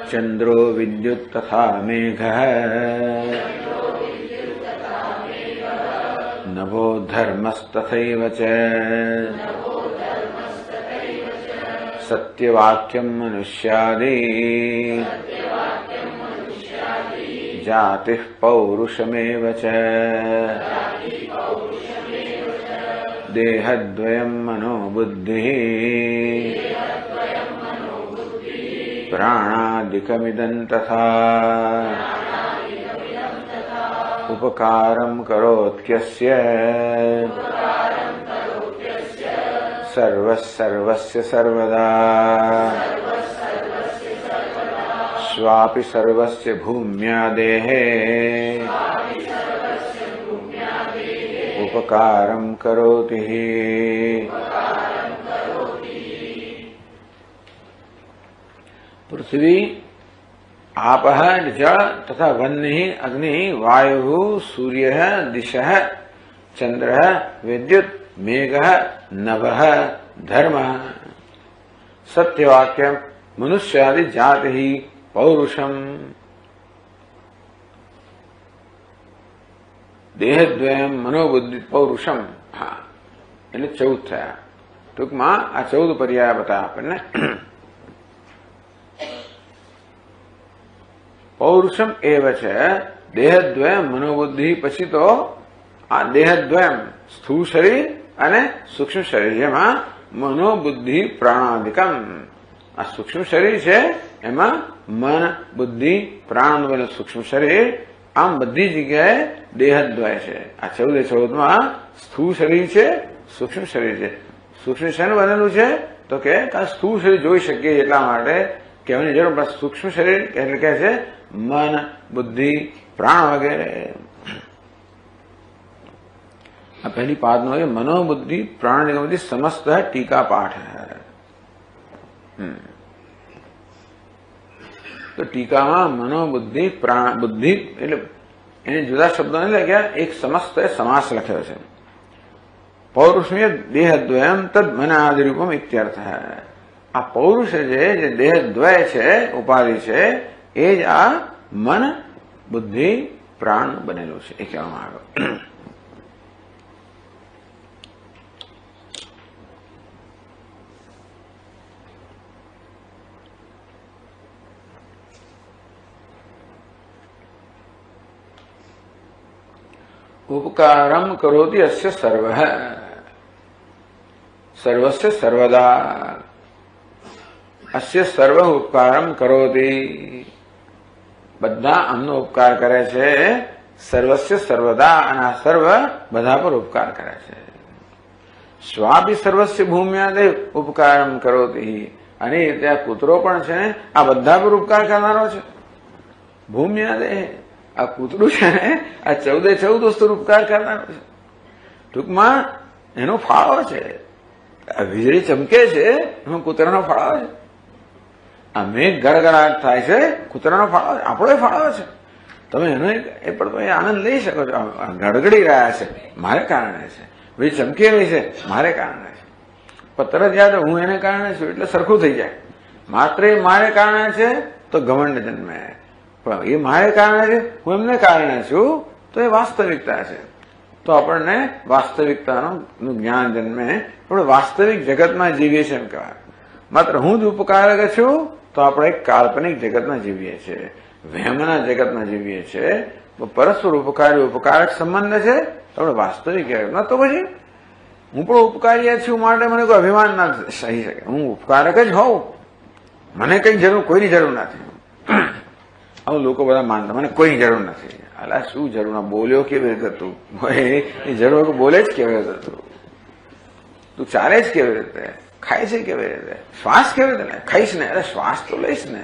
S1: ચંદ્રો વિદ્યુત તથા મેઘઃ નભ नभो धर्मस्तथैव च सत्यवाक्यं मनुष्यादि जातिः पौरुषमेव च देहद्वयं मनोबुद्धिः प्राणादिकमिदं तथा उपकारं करोत्यस्य सर्वस्य सर्वदा स्वापि सर्वस्य भूम्यादेः उपकारं करोति हि। पृथ्वी आपः जल तथा वह्निः अग्निः वायुः सूर्यः दिशः चन्द्रः विद्युत् मेघः नभः धर्मः सत्यवाक्यं मनुष्यादि जातिः पौरुषम देहद्वयम मनोबुद्धि पौरुषम। हाँ એટલે 14 થયા। ટૂંકમાં આ 14 પર્યાય બતાવ્યા આપણને। પૌરુષમ એવ છે દેહદ્વયમ મનોબુદ્ધિ, પછી તો આ દેહદ્વયમ સ્થૂળ શરીર અને સૂક્ષ્મ શરીર, જેમાં મનોબુદ્ધિ પ્રાણાદિકમ, આ સૂક્ષ્મ શરીર છે એમાં મન બુદ્ધિ પ્રાણ બને સૂક્ષ્મ શરીર, આમ બધી જગ્યાએ દેહદ્વય છે। આ 14 સ્થૂળ શરીર છે સૂક્ષ્મ શરીર છે। સૂક્ષ્મ શરીર બનેલું છે તો કે સ્થૂળ શરીર જોઈ શકીએ એટલા માટે કહેવાની જરૂર, પણ સૂક્ષ્મ શરીર એટલે કે છે મન બુદ્ધિ પ્રાણ વગેરે। આ પહેલી પાદનો है मनोबुद्धि प्राण निगम समस्त है टीका पाठ है। तो टीकाમાં મનોબુદ્ધિ પ્રાણ બુદ્ધિ એટલે એને જુદા શબ્દો નથી લખ્યા, એક સમસ્ત સમાસ લખ્યો છે। પૌરુષમીય દેહદ્વયમ તદ મનાદિરૂપમ ઇત્યર્થ। આ પૌરુષ છે જે દેહદ્વય છે ઉપાધિ છે એ જ આ મન બુદ્ધિ પ્રાણ બનેલું છે એ કહેવામાં આવ્યું। उपकारम करोति अस्य सर्वः सर्वस्य सर्वदा अस्य सर्व उपकारम करोति, બધા આમનો ઉપકાર કરે છે। સર્વસ્ય સર્વદા, અને આ સર્વ બધા પર ઉપકાર કરે છે। સ્વાભી સર્વસ્ય ભૂમ્યાદેવ ઉપકારમ કરોતિ, અને ત્યાં કૂતરો પણ છે ને આ બધા પર ઉપકાર કરનારો છે। ભૂમ્યાદેહ આ કૂતરું છે ને આ 14 વસ્તુ ઉપકાર કરનારો છે। ટૂંકમાં એનો ફાળો છે। આ વીજળી ચમકે છે એમાં કૂતરાનો ફાળો છે। આ મેઘ ગડગડાટ થાય છે કૂતરાનો ફાળો છે, આપણો ફાળો છે। તમે એનો એ પણ તમે આનંદ લઈ શકો છો। ગડગડી રહ્યા છે મારે કારણે છે, વીજ ચમકી રહી છે મારે કારણે છે, પણ તરત યાદ હું એને કારણે છું એટલે સરખું થઈ જાય। માત્ર એ મારે કારણે છે તો ઘમંડ જન્મે, પણ એ મારે કારણે છે હું એમને કારણે છું તો એ વાસ્તવિકતા છે। તો આપણને વાસ્તવિકતાનું જ્ઞાન જન્મે, આપણે વાસ્તવિક જગતમાં જીવીએ છીએ એમ કહેવાય। માત્ર હું જ ઉપકારક છું તો આપણે એક કાલ્પનિક જગતમાં જીવીએ છીએ, વહેમના જગતમાં જીવીએ છીએ। પરસ્પર ઉપકારી ઉપકારક સંબંધ છે તો આપણે વાસ્તવિક જગતમાં, તો પછી હું પણ ઉપકારી છું માટે મને કોઈ અભિમાન ના સહી શકે। હું ઉપકારક જ હોઉં, મને કઈ જરૂર કોઈની જરૂર નથી। આવું લોકો બધા માનતા મને કોઈ જરૂર નથી। અલા શું જરૂર, બોલ્યો કેવી રીતે તું, એ જરૂર બોલે જ કેવી રીતે તું ચાલે જ કેવી રીતે, ખાય છે કેવી રીતે, શ્વાસ કેવી રીતે લે, ખાઈશ ને, અરે શ્વાસ તો લઈશ ને।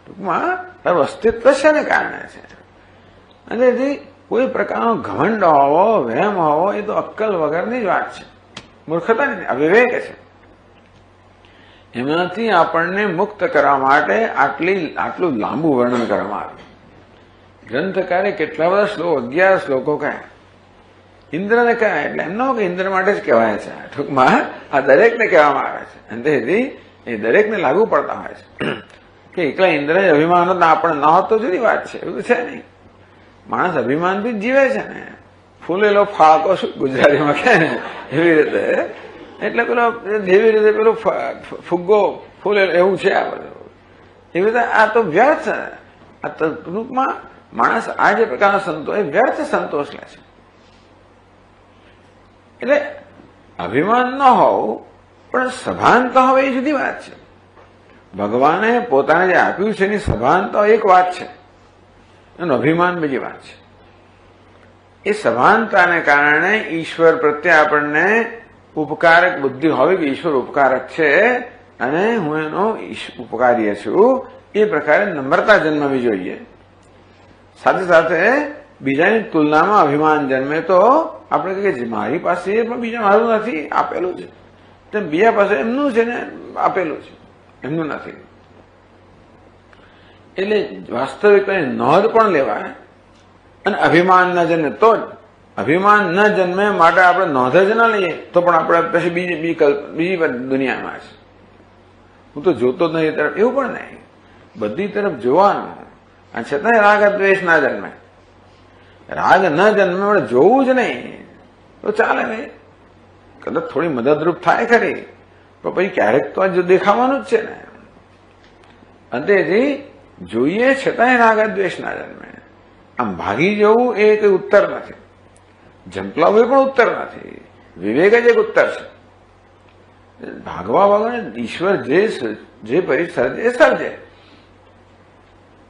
S1: ટૂંકમાં તારું અસ્તિત્વ છે ને કારણે છે। અને તેથી કોઈ પ્રકારનો ઘમંડ હોવો વહેમ હોવો એ તો અક્કલ વગરની જ વાત છે, મૂર્ખતાની અવિવેક છે। એમાંથી આપણને મુક્ત કરવા માટે આટલું લાંબુ વર્ણન કરવામાં આવ્યું। ગ્રંથકારે કેટલા બધા શ્લોક, 11 શ્લોકો કહ્યા। ઇન્દ્રને કહ્યા એટલે એમનો કે ઇન્દ્ર માટે જ કહેવાય છે। ટૂંકમાં આ દરેકને કહેવામાં આવે છે, અને તેથી એ દરેકને લાગુ પડતા હોય છે કે એકલા ઇન્દ્ર અભિમાન આપણે ન હોત તો જુદી વાત છે, એવું છે નહીં। માણસ અભિમાનથી જ જીવે છે ને, ફૂલેલો ફાળકો શું ગુજરાતીમાં કહે ને એવી રીતે, એટલે પેલો જેવી રીતે પેલો ફુગ્ગો ફૂલેલો એવું છે આ બધું. એવી રીતે આ તો વ્યર્થ, આ ટૂંકમાં માણસ આ જે પ્રકારનો સંતોષ એ વ્યર્થ સંતોષ લે છે. એટલે અભિમાન ન હોવું પણ સભાનતા હવે એ જુદી વાત છે. ભગવાને પોતાને જે આપ્યું છે એની સભાનતા એક વાત છે, એનું અભિમાન બીજી વાત છે. એ સભાનતાને કારણે ઈશ્વર પ્રત્યે આપણને ઉપકારક બુદ્ધિ હોવી કે ઈશ્વર ઉપકારક છે અને હું એનો ઉપકાર્ય છું, એ પ્રકારે નમ્રતા જન્મવી જોઈએ. સાથે સાથે બીજાની તુલનામાં અભિમાન જન્મે તો આપણે કહીએ છીએ મારી પાસે પણ બીજા મારું નથી, આપેલું છે, તેમ બીજા પાસે એમનું છે ને આપેલું છે, એમનું નથી. એટલે વાસ્તવિક નોંધ પણ લેવાય અને અભિમાન ન જન્મે તો જ. અભિમાન ન જન્મે માટે આપણે નોંધ જ ન લઈએ તો પણ આપણે પછી બીજી દુનિયામાં છે. હું તો જોતો જ નહીં તરફ, એવું પણ નહીં, બધી તરફ જોવાનું. અને છતાંય રાગ દ્વેષ ના જન્મે, રાગ ન જન્મે આપણે જોવું જ નહીં તો ચાલે નહીં. કદાચ થોડી મદદરૂપ થાય ખરી, પણ પછી ક્યારેક તો જો દેખાવાનું જ છે ને. અંતેથી જોઈએ છતાંય રાગ દ્વેષ ના જન્મે. આમ ભાગી જવું એ કઈ ઉત્તર નથી, ઝંપલાવું એ પણ ઉત્તર નથી, વિવેક જ એક ઉત્તર છે. ભાગવા વગર ઈશ્વર જે પરિસ્થિતિ એ સર્જે,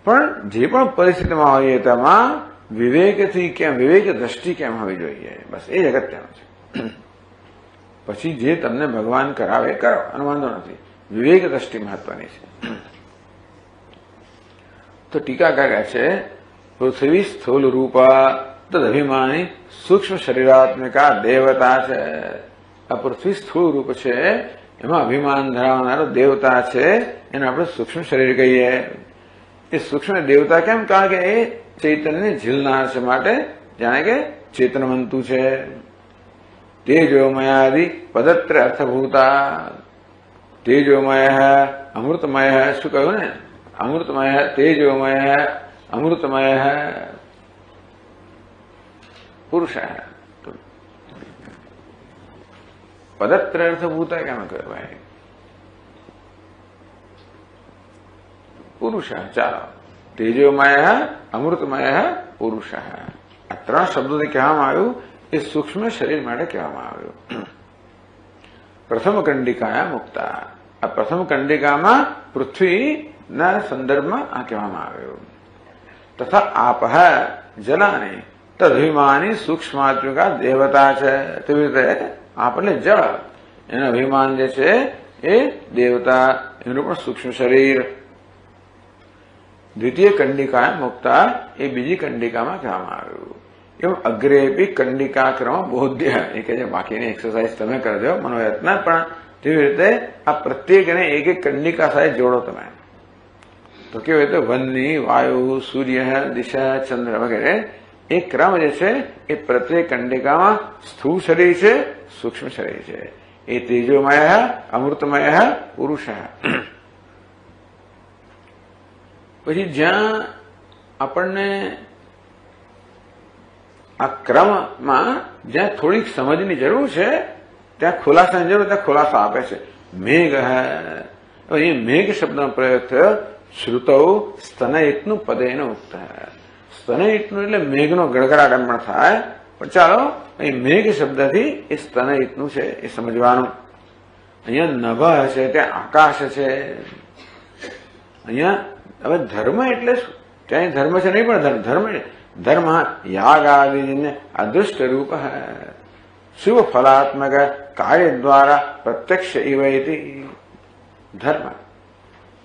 S1: પણ જે પણ પરિસ્થિતિમાં હોઈએ તેમાં વિવેકથી કેમ, વિવેક દ્રષ્ટિ કેમ હોવી જોઈએ, બસ એ જ અગત્યનું છે. પછી જે તમને ભગવાન કરાવે કરો અને વાંધો નથી, વિવેક દ્રષ્ટિ મહત્વની છે. તો ટીકાકાર કહે છે પૃથ્વી સ્થૂલ રૂપા તદભિમાની સૂક્ષ્મ શરીરાત્મિકા દેવતા છે. આ પૃથ્વી સ્થૂળ રૂપ છે, એમાં અભિમાન ધરાવનારો દેવતા છે, એને આપણે સૂક્ષ્મ શરીર કહીએ. એ સૂક્ષ્મ દેવતા કેમ? કારણ કે એ ચૈતન્યને ઝીલનાર છે, માટે જાણે કે ચેતનવંતુ છે. તેજોમયાદિ પદત્ર અર્થભૂતા. તેજોમય અમૃતમય, શું કહ્યું ને? અમૃતમય, તેજોમય અમૃતમય પુરુષ. પદત્ર અર્થભૂતા કેમ કહેવાય? પુરુષ. ચાલો, તેજોમય અમૃતમય પુરુષ, આ ત્રણ શબ્દોથી કહેવામાં આવ્યું એ સૂક્ષ્મ શરીર માટે કહેવામાં આવ્યું. પ્રથમ કંડિકાયા મુક્તા. આ પ્રથમ કંડિકામાં પૃથ્વીના સંદર્ભમાં આ કહેવામાં આવ્યું. તથા આપહ જલાની તદભિમાની સૂક્ષ્માત્મિકા દેવતા છે. તેવી રીતે આપ એટલે જળ, એનું અભિમાન જે છે એ દેવતા, એનું પણ સૂક્ષ્મ શરીર. દ્વિતીય કંડિકા મુક્તા એ બીજી કંડિકામાં કહેવામાં આવ્યું. એમ અગ્રેપી કંડિકા ક્રમ બોધ્ય, એ કે બાકીની એક્સરસાઇઝ તમે કરજો મનોયત્ન, પણ તેવી રીતે આ પ્રત્યેકને એક એક કંડિકા સાથે જોડો તમે. તો કેવું હોય તો વનની, વાયુ, સૂર્ય, દિશા, ચંદ્ર વગેરે એ ક્રમ જે છે એ પ્રત્યેક કંડિકામાં સ્થૂળ શરીર છે, સૂક્ષ્મ શરીર છે. એ તેજોમય અમૃતમય પુરુષ. પછી જ્યાં આપણને આ ક્રમમાં જ્યાં થોડીક સમજની જરૂર છે ત્યાં ખુલાસાની જરૂર, ત્યાં ખુલાસો આપે છે. મેઘ. એ મેઘ શબ્દનો પ્રયોગ થયો. શ્રુતૌ સ્તનયિતનું પદેન ઉક્ત. સ્તનયિતનું એટલે મેઘનો ગડગડાટ પણ થાય, પણ ચાલો અહીં મેઘ શબ્દથી એ સ્તનયિતનું છે એ સમજવાનું. અહીંયા નભ છે, ત્યાં આકાશ છે. અહીંયા હવે ધર્મ એટલે શું? ત્યાં ધર્મ છે નહીં, પણ ધર્મ યાગ આદિ અદૃષ્ટ રૂપ શુભ ફલાત્મક કાર્ય દ્વારા પ્રત્યક્ષ ઇવ ઇતિ. ધર્મ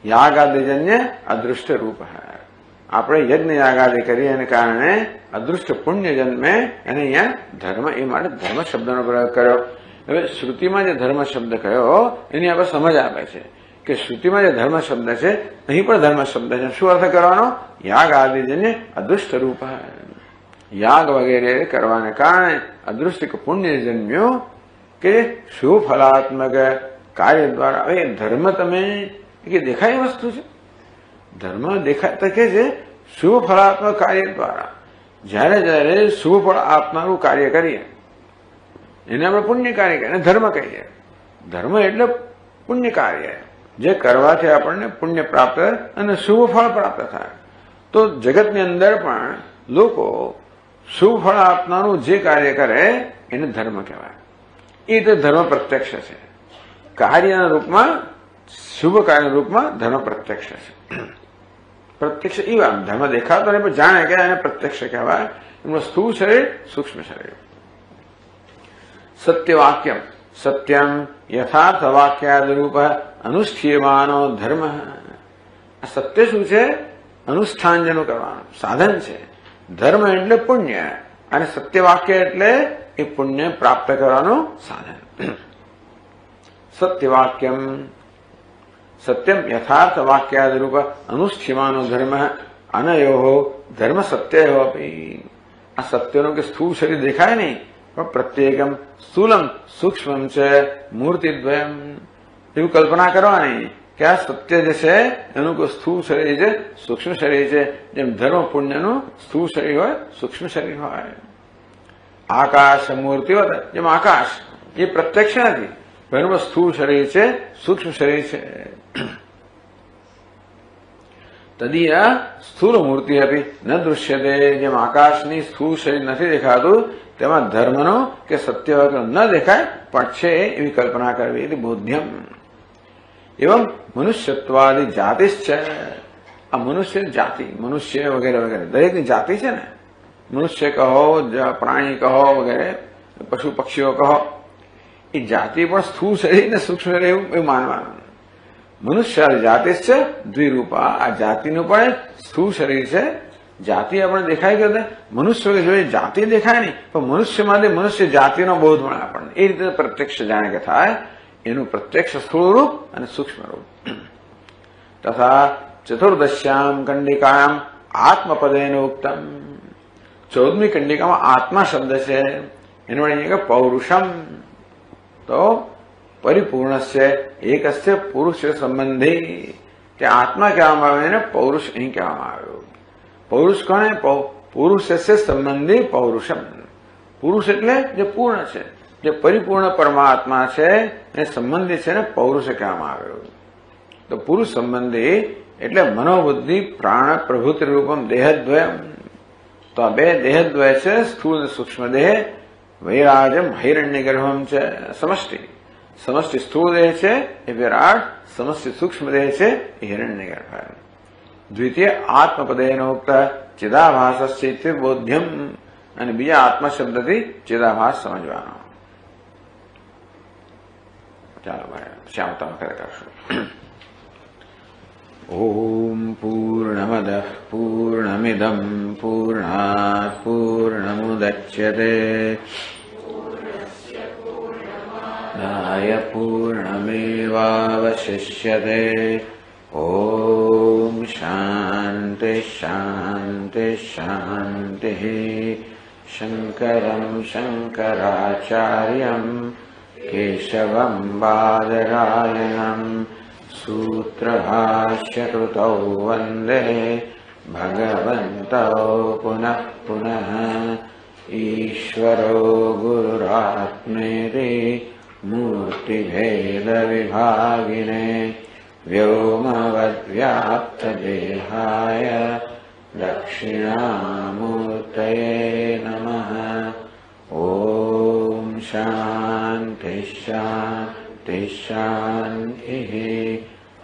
S1: યાગાદિજન્ય અદૃષ્ટ રૂપ. આપણે યજ્ઞ યાગાદિ કરીએ એને કારણે અદૃષ્ટ પુણ્ય જન્મે, અને અહીંયા ધર્મ, એ માટે ધર્મ શબ્દનો પ્રયોગ કર્યો. હવે શ્રુતિમાં જે ધર્મ શબ્દ કયો એની આપણે સમજ આપે છે કે શ્રુતિમાં જે ધર્મ શબ્દ છે અહીં પણ ધર્મ શબ્દ છે. શું અર્થ કરવાનો? યાગ આદિજન્ય અદૃષ્ટ રૂપ. યાગ વગેરે કરવાને કારણે અદૃષ્ટ પુણ્ય જન્મ્યો કે શુભ ફલાત્મક કાર્ય દ્વારા. હવે ધર્મ તમે કે દેખાય વસ્તુ છે, ધર્મ દેખાય તો કે છે શુભ ફલાત્મક કાર્ય દ્વારા. જ્યારે જ્યારે શુભ ફળ આપનારું કાર્ય કરીએ એને આપણે પુણ્ય કાર્ય કહીએ, ધર્મ કહીએ. ધર્મ એટલે પુણ્ય કાર્ય, જે કરવાથી આપણને પુણ્ય પ્રાપ્ત અને શુભ ફળ પ્રાપ્ત થાય. તો જગતની અંદર પણ લોકો શુભ ફળ આપનારું જે કાર્ય કરે એને ધર્મ કહેવાય. એ તો ધર્મ પ્રત્યક્ષ છે. કાર્યના રૂપમાં, શુભ કાર્યના રૂપમાં ધર્મ પ્રત્યક્ષ છે. પ્રત્યક્ષ એવા ધર્મ દેખાતો નહીં પણ જાણે કે એને પ્રત્યક્ષ કહેવાય. એમનું સ્થૂળ શરીર, સૂક્ષ્મ શરીર. સત્ય વાક્યમ, સત્યમ યથાર્થ વાક્યાદ રૂપ અનુષ્ઠીયમાનો ધર્મ. આ સત્ય શું છે? અનુષ્ઠાન જેનું કરવાનું સાધન છે. ધર્મ એટલે પુણ્ય અને સત્ય વાક્ય એટલે એ પુણ્ય પ્રાપ્ત કરવાનું સાધન. સત્ય વાક્યમ, સત્યમ યથાર્થ વાક્યાદ રૂપ અનુષ્ઠ્યમાનો ધર્મ અનયો ધર્મ સત્ય અપી. આ સત્યનું કે સ્થૂળ શરીર દેખાય નહીં પણ પ્રત્યેકમ સ્થૂલમ સૂક્ષ્મ છે મૂર્તિદ્વયમ. એવું કલ્પના કરવાની કે આ સત્ય જે છે એનું કોઈ સ્થૂળ શરીર છે, સૂક્ષ્મ શરીર છે. જેમ ધર્મ પુણ્યનું સ્થૂળ શરીર હોય, સૂક્ષ્મ શરીર હોય. આકાશ મૂર્તિવત, જેમ આકાશ એ પ્રત્યક્ષ નથી પણ એનું સ્થૂળ શરીર છે, સૂક્ષ્મ શરીર છે. તદીય સ્થૂળ મૂર્તિ હતી ન દૃશ્યતે. જેમ આકાશની સ્થૂળ શરીર નથી દેખાતું તેમાં ધર્મનો કે સત્ય ન દેખાય પણ છે એવી કલ્પના કરવી. એટલે બોધ્યમ. એવં મનુષ્યત્વાદી જાતિ છે. આ મનુષ્ય જાતિ, મનુષ્ય વગેરે વગેરે દરેકની જાતિ છે ને. મનુષ્ય કહો, પ્રાણી કહો વગેરે, પશુ પક્ષીઓ કહો, એ જાતિ પણ સ્થૂળ શરીર ને સૂક્ષ્મ શરીર એવું માનવાનું. મનુષ્ય જાતિ છે દ્વિરૂપા. આ જાતિનું પણ સ્થૂળ શરીર છે. જાતિ આપણે દેખાય કે મનુષ્ય જોઈએ જાતિ દેખાય નહીં પણ મનુષ્યમાંથી મનુષ્ય જાતિનો બોધ મળે આપણને. એ રીતે પ્રત્યક્ષ જાણે કે થાય. એનું પ્રત્યક્ષ સ્થૂળ રૂપ અને સૂક્ષ્મ રૂપ. તથા ચતુર્દશ્યામ કંડિકાયામ આત્મપદેન ઉક્તમ. 14મી કંડિકામાં આત્મા શબ્દ છે. એનો વડે કે પૌરુષમ, તો પરિપૂર્ણ છે એકસ્ય પુરુષ સંબંધી. તે આત્મા કહેવામાં આવે ને પૌરુષ અહીં કહેવામાં આવ્યું. પૌરુષ કોને? પુરુષ સંબંધી પૌરુષમ. પુરુષ એટલે જે પૂર્ણ છે, જે પરિપૂર્ણ પરમાત્મા છે એને સંબંધી છે ને પૌરુષ કહેવામાં આવ્યું. તો પુરુષ સંબંધી એટલે મનોબુદ્ધિ પ્રાણ પ્રભૃતિ રૂપમ દેહદ્વયમ. તો આ બે દેહદ્વય છે, સ્થૂળ અને સૂક્ષ્મ દેહ. વૈરાજમ હિરણ્ય ગર્ભમ છે સમષ્ટિ. સમષ્ટિ સ્થૂળ દેહ છે એ વિરાટ, સમષ્ટિ સૂક્ષ્મ દેહ છે એ હિરણ્ય ગર્ભ. દ્વિતીય આત્મપદેનો ઉક્ત ચિદાભાસસ્ય બોધ્યમ. અને બીજા આત્મા શબ્દથી ચિદાભાસ સમજવાનો. ચાલો ભાઈ શ્યામતા વખતે કરશું. ઓમ પૂર્ણમદ પૂર્ણમિદમ પૂર્ણાત પૂર્ણમુદચ્યતે પૂર્ણમેવાવશિષ્યતે. ઓમ શાંતિ શાંતિ શાંતિ. શંકરં શંકરાચાર્યં કેશવં બાદરાયણં સૂત્રભાષ્યકૃતૌ વંદે ભગવन्तौ પુનઃ પુનઃ. ઈશ્વરો ગુરુરાત્મેતિ મૂર્તિભેદવિભાગિને વ્યોમવદ્વ્યાપ્તદેહાય દક્ષિણામૂર્તયે નમઃ. ઓમ શાંતિ શાંતિ શાંતિ.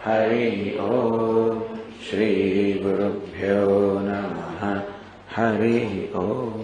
S1: હરિ ઓમ. શ્રી ગુરુભ્યો નમઃ. હરિ ઓમ.